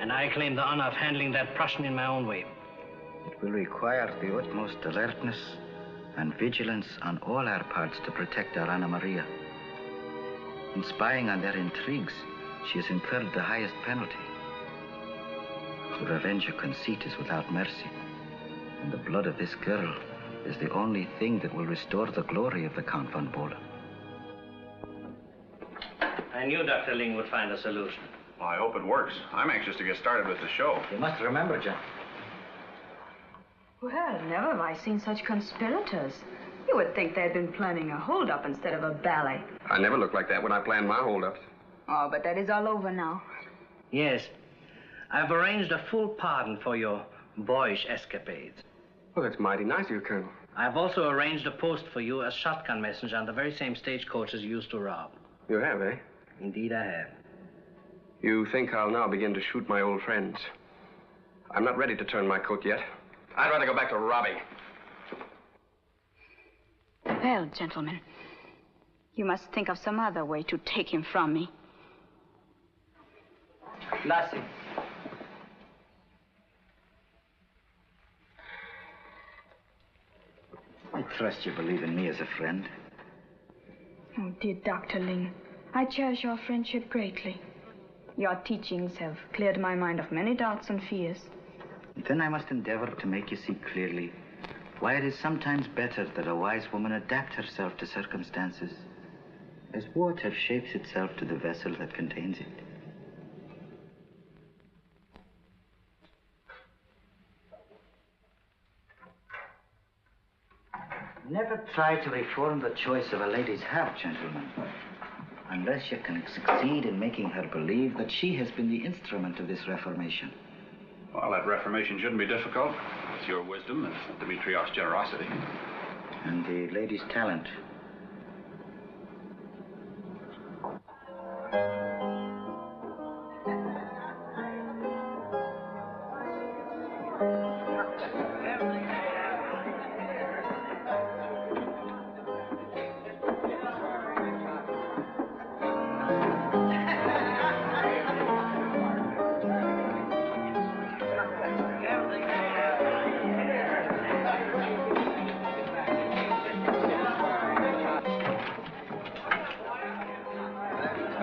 And I claim the honor of handling that Prussian in my own way. It will require the utmost alertness and vigilance on all our parts to protect our Anna Maria. In spying on their intrigues, she has incurred the highest penalty. To revenge her conceit is without mercy, and the blood of this girl is the only thing that will restore the glory of the Count von Bohlen. I knew Dr. Ling would find a solution. Well, I hope it works. I'm anxious to get started with the show. You must remember, John. Well, never have I seen such conspirators. You would think they'd been planning a holdup instead of a ballet. I never look like that when I plan my holdups. Oh, but that is all over now. Yes. I've arranged a full pardon for your boyish escapades. Well, that's mighty nice of you, Colonel. I've also arranged a post for you as shotgun messenger on the very same stagecoach as you used to rob. You have, eh? Indeed, I have. You think I'll now begin to shoot my old friends? I'm not ready to turn my coat yet. I'd rather go back to robbing. Well, gentlemen, you must think of some other way to take him from me. Lassie. I trust you believe in me as a friend. Oh, dear Dr. Ling, I cherish your friendship greatly. Your teachings have cleared my mind of many doubts and fears. Then I must endeavor to make you see clearly why it is sometimes better that a wise woman adapt herself to circumstances, as water shapes itself to the vessel that contains it. Never try to reform the choice of a lady's heart, gentlemen, unless you can succeed in making her believe that she has been the instrument of this reformation. Well, that reformation shouldn't be difficult. With your wisdom and Dimitrios' generosity. And the lady's talent.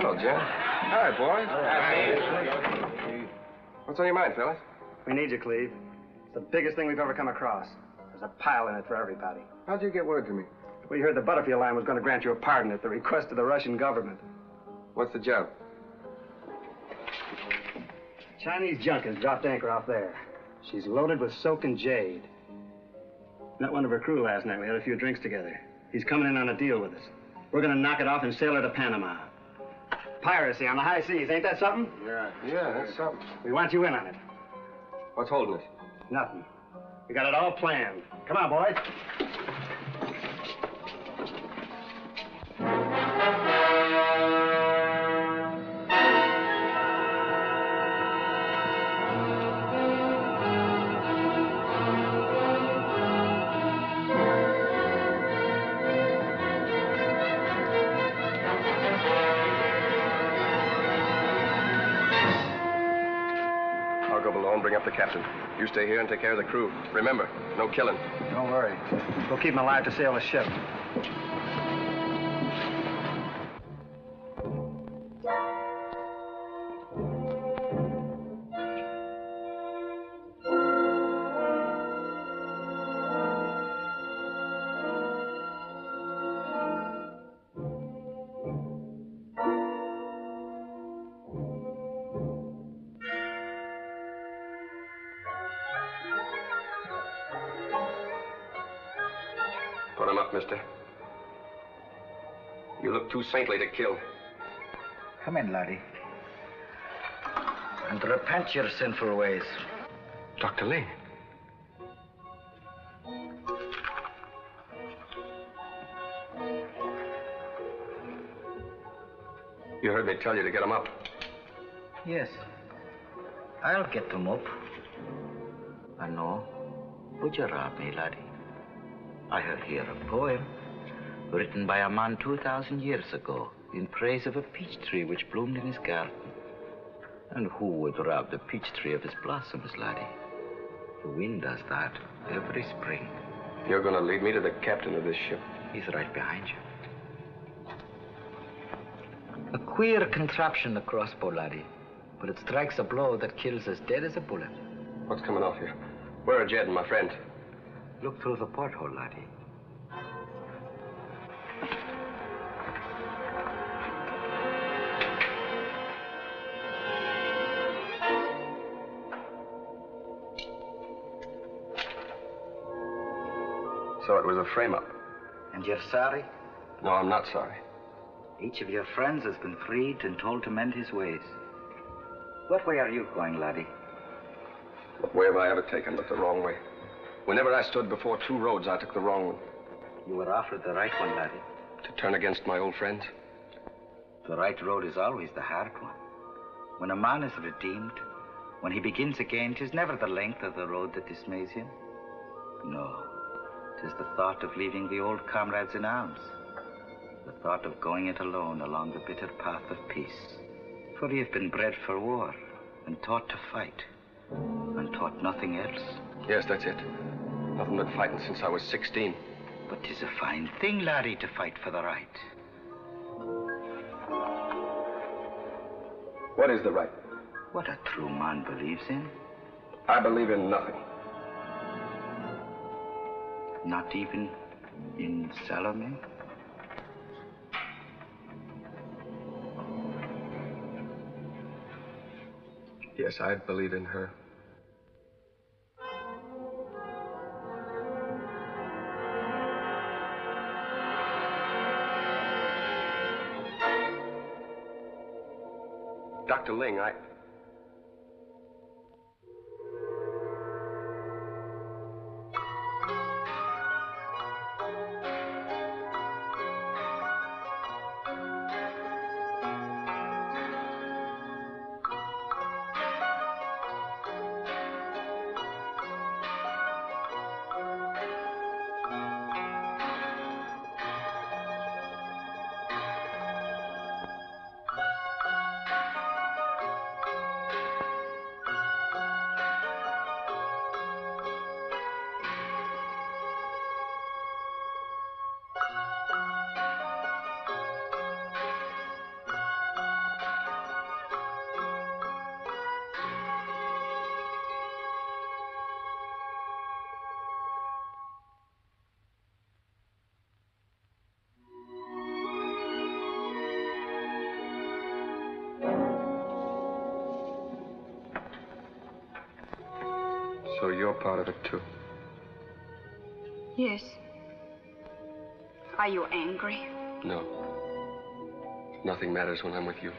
Hello, Jim. Hi, boys. What's on your mind, fellas? We need you, Cleve. It's the biggest thing we've ever come across. There's a pile in it for everybody. How'd you get word to me? We heard the Butterfield line was going to grant you a pardon at the request of the Russian government. What's the job? Chinese junk has dropped anchor off there. She's loaded with soak and jade. Met one of her crew last night. We had a few drinks together. He's coming in on a deal with us. We're going to knock it off and sail her to Panama. Piracy on the high seas, ain't that something? Yeah, that's something. We want you in on it. What's holding us? Nothing. We got it all planned. Come on, boys. I'll go below and bring up the captain. You stay here and take care of the crew. Remember, no killing. Don't worry. We'll keep him alive to sail the ship. Put him up, mister. You look too saintly to kill. Come in, laddie. And repent your sinful ways. Dr. Lee. You heard me tell you to get him up. Yes. I'll get them up. I know. Would you rob me, laddie? I have here a poem written by a man 2,000 years ago in praise of a peach tree which bloomed in his garden. And who would rob the peach tree of its blossoms, laddie? The wind does that every spring. You're going to lead me to the captain of this ship. He's right behind you. A queer contraption, the crossbow, laddie. But it strikes a blow that kills as dead as a bullet. What's coming off here? Where are Jed and my friend? Look through the porthole, laddie. So it was a frame-up. And you're sorry? No, I'm not sorry. Each of your friends has been freed and told to mend his ways. What way are you going, laddie? What way have I ever taken but the wrong way? Whenever I stood before two roads, I took the wrong one. You were offered the right one, laddie. To turn against my old friends? The right road is always the hard one. When a man is redeemed, when he begins again, 'tis never the length of the road that dismays him. No, 'tis the thought of leaving the old comrades in arms. The thought of going it alone along the bitter path of peace. For ye have been bred for war and taught to fight, and taught nothing else. Yes, that's it. Nothing but fighting since I was 16. But 'tis a fine thing, laddie, to fight for the right. What is the right? What a true man believes in. I believe in nothing. Not even in Salome? Yes, I believe in her. Dr. Ling, So you're part of it, too. Yes. Are you angry? No. Nothing matters when I'm with you.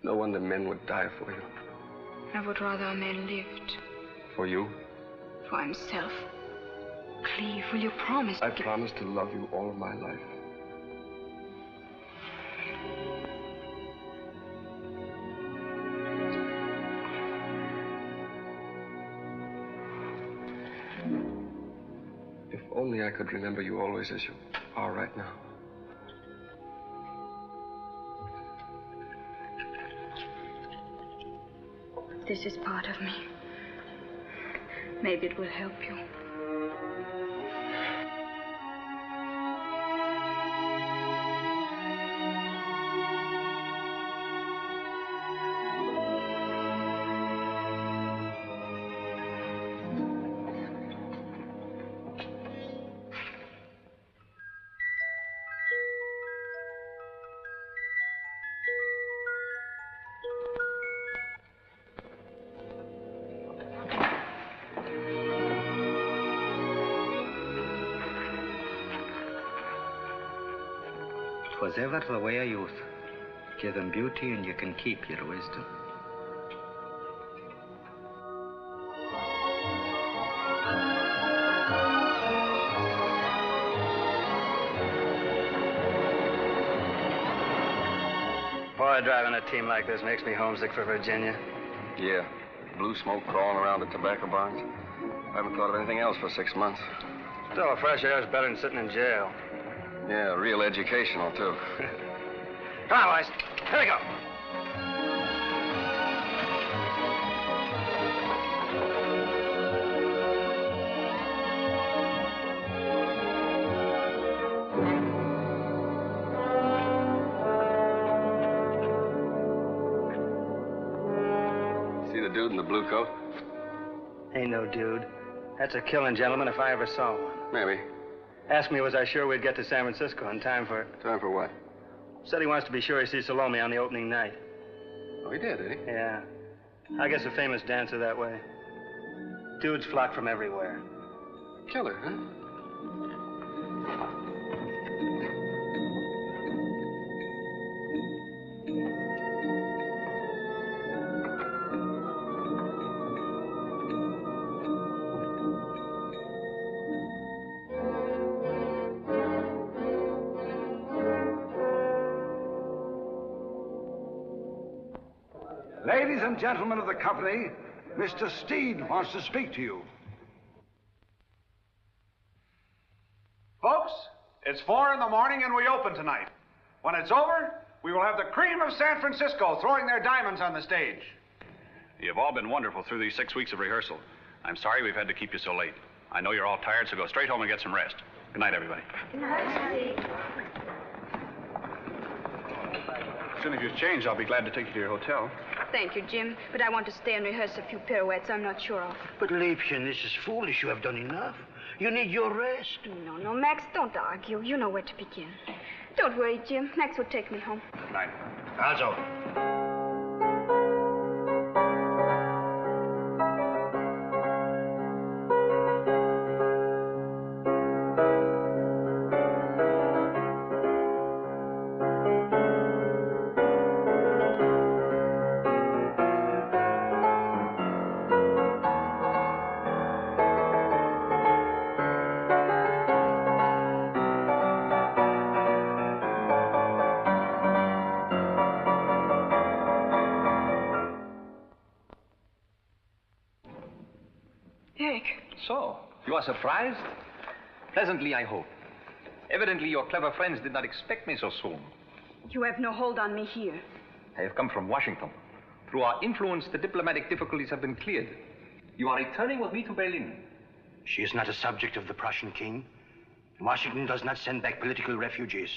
No wonder men would die for you. I would rather a man lived. For you? For himself. Cleve, will you promise? I promise to love you all of my life. If only I could remember you always as you are right now. This is part of me. Maybe it will help you. Was ever the way of youth. Give them beauty and you can keep your wisdom. Boy, driving a team like this makes me homesick for Virginia. Yeah. Blue smoke crawling around the tobacco barns. I haven't thought of anything else for 6 months. Still, fresh air is better than sitting in jail. Yeah, real educational, too. Come on, boys. Here we go. See the dude in the blue coat? Ain't no dude. That's a killing gentleman if I ever saw one. Maybe. Asked me was I sure we'd get to San Francisco in time for... Time for what? Said he wants to be sure he sees Salome on the opening night. Oh, he did he? Yeah. I guess a famous dancer that way. Dudes flock from everywhere. Killer, huh? Ladies and gentlemen of the company, Mr. Steed wants to speak to you. Folks, it's 4 in the morning and we open tonight. When it's over, we will have the cream of San Francisco throwing their diamonds on the stage. You've all been wonderful through these 6 weeks of rehearsal. I'm sorry we've had to keep you so late. I know you're all tired, so go straight home and get some rest. Good night, everybody. Good night, Steve. As soon as you've changed, I'll be glad to take you to your hotel. Thank you, Jim. But I want to stay and rehearse a few pirouettes I'm not sure of. But, Liebchen, this is foolish. You have done enough. You need your rest. No, Max, don't argue. You know where to begin. Don't worry, Jim. Max will take me home. Good night. Also. Eric. So, you are surprised? Pleasantly, I hope. Evidently, your clever friends did not expect me so soon. You have no hold on me here. I have come from Washington. Through our influence, the diplomatic difficulties have been cleared. You are returning with me to Berlin. She is not a subject of the Prussian king. Washington does not send back political refugees.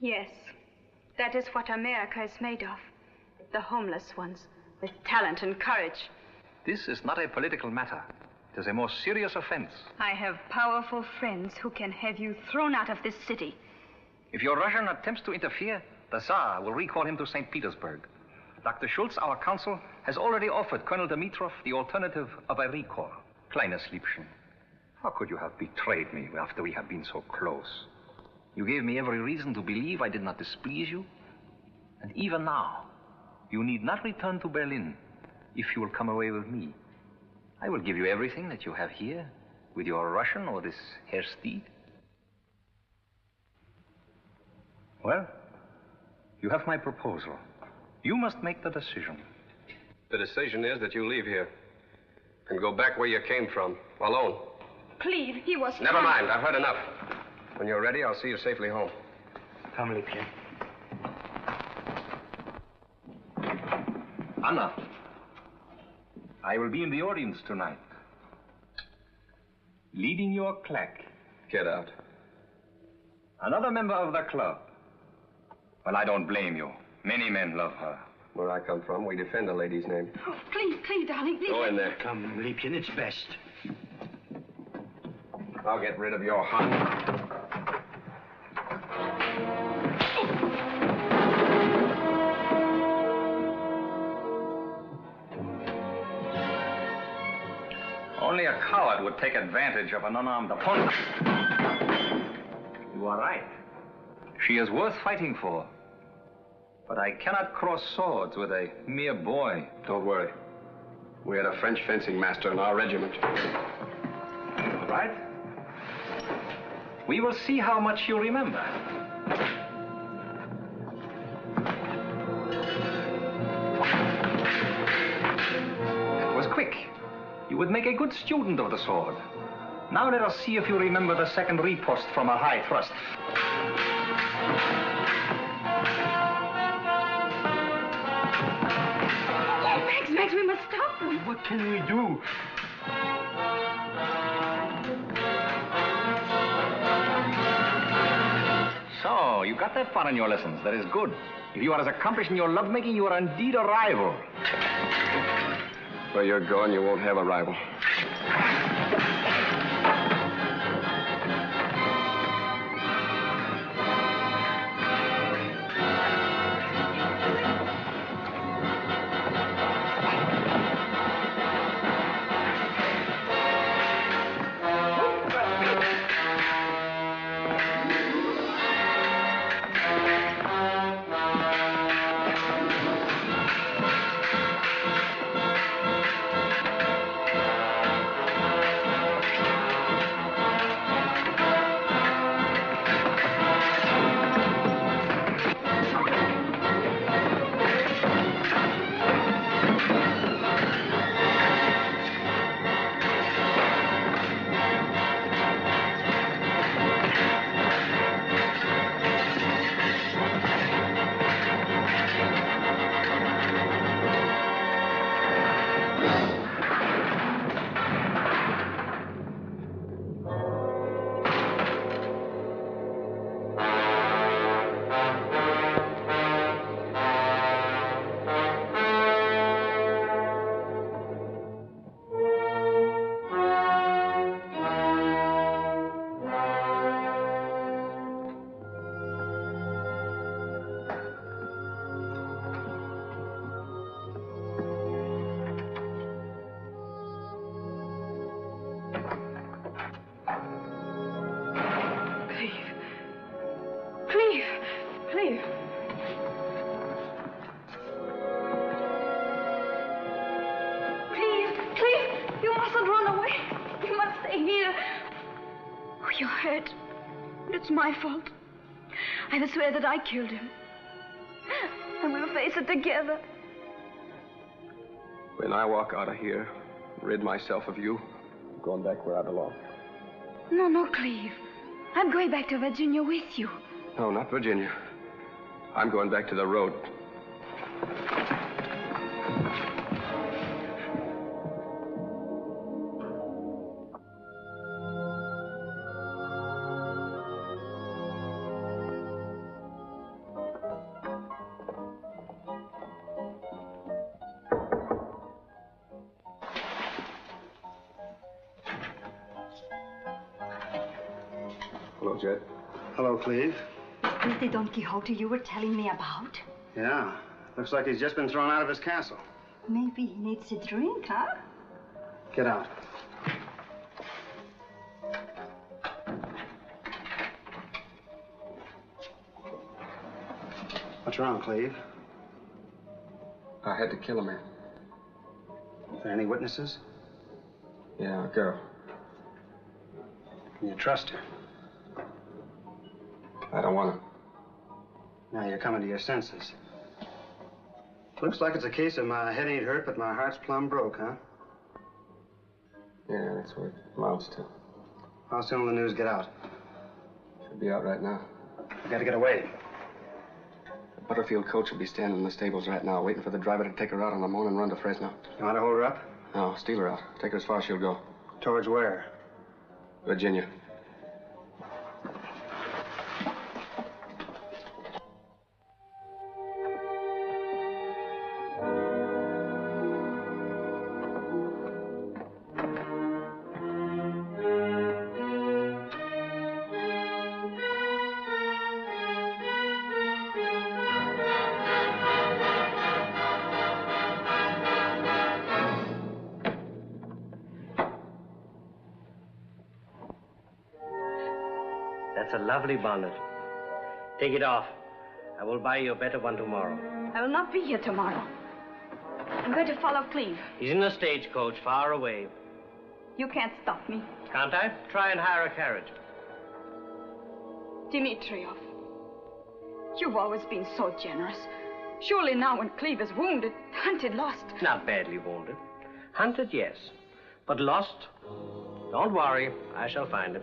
Yes, that is what America is made of. The homeless ones, with talent and courage. This is not a political matter. It is a more serious offense. I have powerful friends who can have you thrown out of this city. If your Russian attempts to interfere, the Tsar will recall him to St. Petersburg. Dr. Schultz, our counsel, has already offered Colonel Dimitrov the alternative of a recall. Kleines Liebchen, how could you have betrayed me after we have been so close? You gave me every reason to believe I did not displease you. And even now, you need not return to Berlin if you will come away with me. I will give you everything that you have here, with your Russian or this Herr Steed. Well, you have my proposal. You must make the decision. The decision is that you leave here and go back where you came from, alone. Please, he was... Never mind, I've heard enough. When you're ready, I'll see you safely home. Come, Liebchen. Anna, I will be in the audience tonight. Leading your claque. Get out. Another member of the club. Well, I don't blame you. Many men love her. Where I come from, we defend a lady's name. Oh, please, darling, please. Go in there. Come, Liebchen, it's best. I'll get rid of your Hun. Only a coward would take advantage of an unarmed opponent. You are right. She is worth fighting for. But I cannot cross swords with a mere boy. Don't worry. We had a French fencing master in our regiment. All right. We will see how much you remember. That was quick. You would make a good student of the sword. Now let us see if you remember the second riposte from a high thrust. Max, we must stop them. What can we do? So, you got that far in your lessons. That is good. If you are as accomplished in your lovemaking, you are indeed a rival. Where you're going, you won't have a rival. My fault. I will swear that I killed him. And we'll face it together. When I walk out of here, rid myself of you, going back where I belong. No, no, Cleve. I'm going back to Virginia with you. No, not Virginia. I'm going back to the road. Hello, Jed. Hello, Cleve. Is the Don Quixote you were telling me about? Yeah. Looks like he's just been thrown out of his castle. Maybe he needs a drink, huh? Get out. What's wrong, Cleve? I had to kill a man. Are there any witnesses? Yeah, a girl. Can you trust her? I don't want to. Now you're coming to your senses. Looks like it's a case of my head ain't hurt, but my heart's plumb broke, huh? Yeah, that's what it amounts to. How soon will the news get out? Should be out right now. I gotta get away. The Butterfield coach will be standing in the stables right now, waiting for the driver to take her out on LaMont and run to Fresno. You want to hold her up? No, steal her out. Take her as far as she'll go. Towards where? Virginia. That's a lovely bonnet. Take it off. I will buy you a better one tomorrow. I will not be here tomorrow. I'm going to follow Cleve. He's in a stagecoach far away. You can't stop me. Can't I? Try and hire a carriage. Dimitrov, you've always been so generous. Surely now when Cleve is wounded, hunted, lost. Not badly wounded. Hunted, yes. But lost? Don't worry. I shall find him.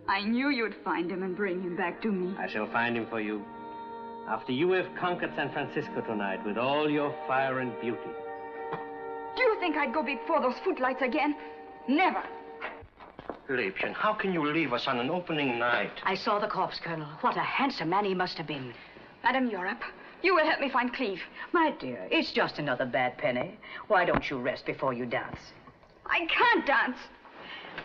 I knew you'd find him and bring him back to me. I shall find him for you. After you have conquered San Francisco tonight with all your fire and beauty. Do you think I'd go before those footlights again? Never. Liebchen, how can you leave us on an opening night? I saw the corpse, Colonel. What a handsome man he must have been. Madam Europe, you will help me find Cleve. My dear, it's just another bad penny. Why don't you rest before you dance? I can't dance.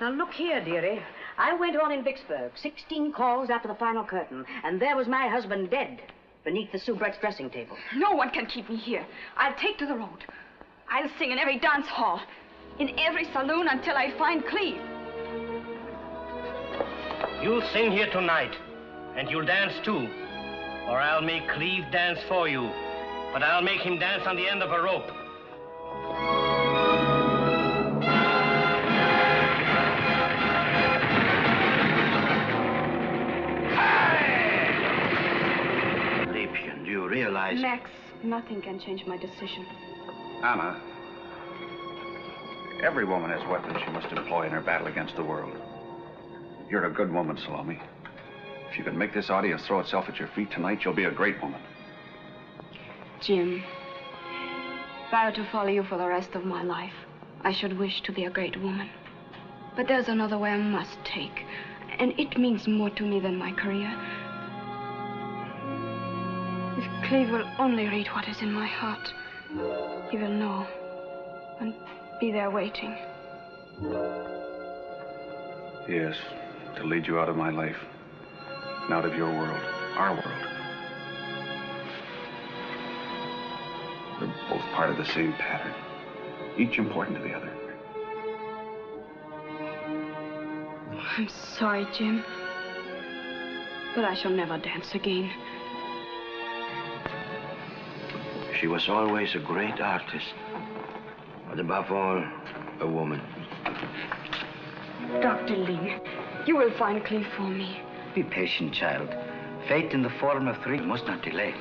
Now, look here, dearie. I went on in Vicksburg, 16 calls after the final curtain, and there was my husband dead beneath the soubrette's dressing table. No one can keep me here. I'll take to the road. I'll sing in every dance hall, in every saloon until I find Cleve. You'll sing here tonight, and you'll dance too. Or I'll make Cleve dance for you, but I'll make him dance on the end of a rope. Liebchen, do you realize... Max, nothing can change my decision. Anna, every woman has weapons she must employ in her battle against the world. You're a good woman, Salome. If you can make this audience throw itself at your feet tonight, you'll be a great woman. Jim, if I were to follow you for the rest of my life, I should wish to be a great woman. But there's another way I must take, and it means more to me than my career. If Cleve will only read what is in my heart, he will know and be there waiting. Yes, to lead you out of my life, and out of your world, our world. We're both part of the same pattern, each important to the other. I'm sorry, Jim, but I shall never dance again. She was always a great artist, but above all, a woman. Dr. Lee, you will find Cleve for me. Be patient, child. Fate in the form of three must not delay.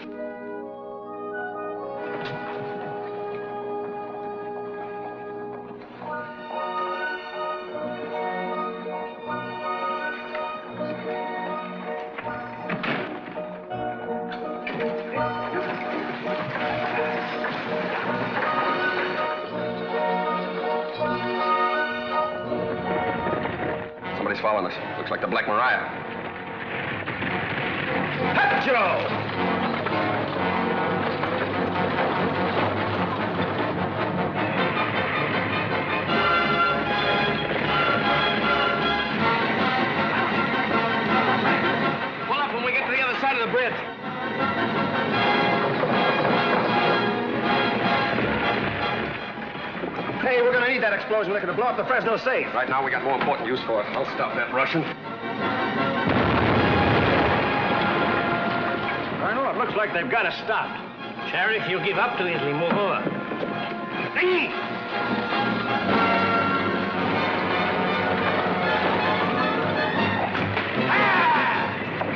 Somebody's following us. Looks like the Black Maria. Joe! Pull up when we get to the other side of the bridge. Hey, we're gonna need that explosion liquor to blow up the Fresno safe. Right now, we got more important use for it. I'll stop that Russian. Colonel, it looks like they've got us stopped. Sheriff, you give up too easily. Move over.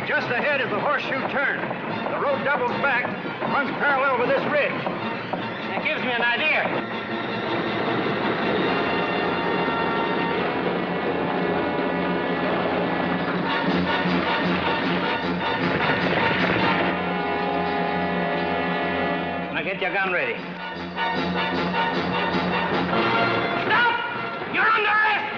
Just ahead is the horseshoe turn. The road doubles back, runs parallel with this ridge. That gives me an idea. Now get your gun ready. Stop! You're under arrest!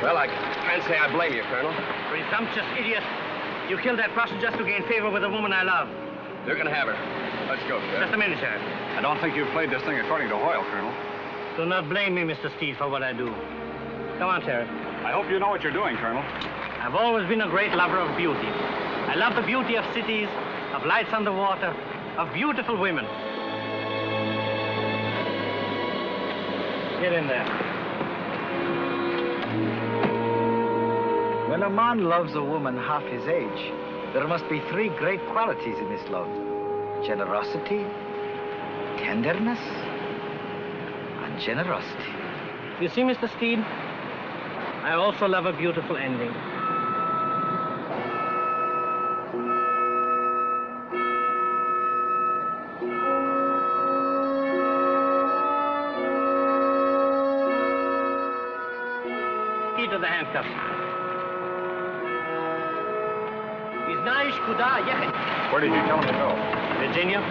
Well, I can't say I blame you, Colonel. Presumptuous idiot. You killed that Prussian just to gain favor with the woman I love. You're gonna have her. Let's go, Sheriff. Just a minute, Sheriff. I don't think you've played this thing according to Hoyle, Colonel. Do not blame me, Mr. Steed, for what I do. Come on, Sheriff. I hope you know what you're doing, Colonel. I've always been a great lover of beauty. I love the beauty of cities, of lights underwater, of beautiful women. Get in there. When a man loves a woman half his age, there must be three great qualities in this love: generosity, tenderness, and generosity. You see, Mr. Steed, I also love a beautiful ending. Key to the handcuffs. Where did you tell him to go? Virginia.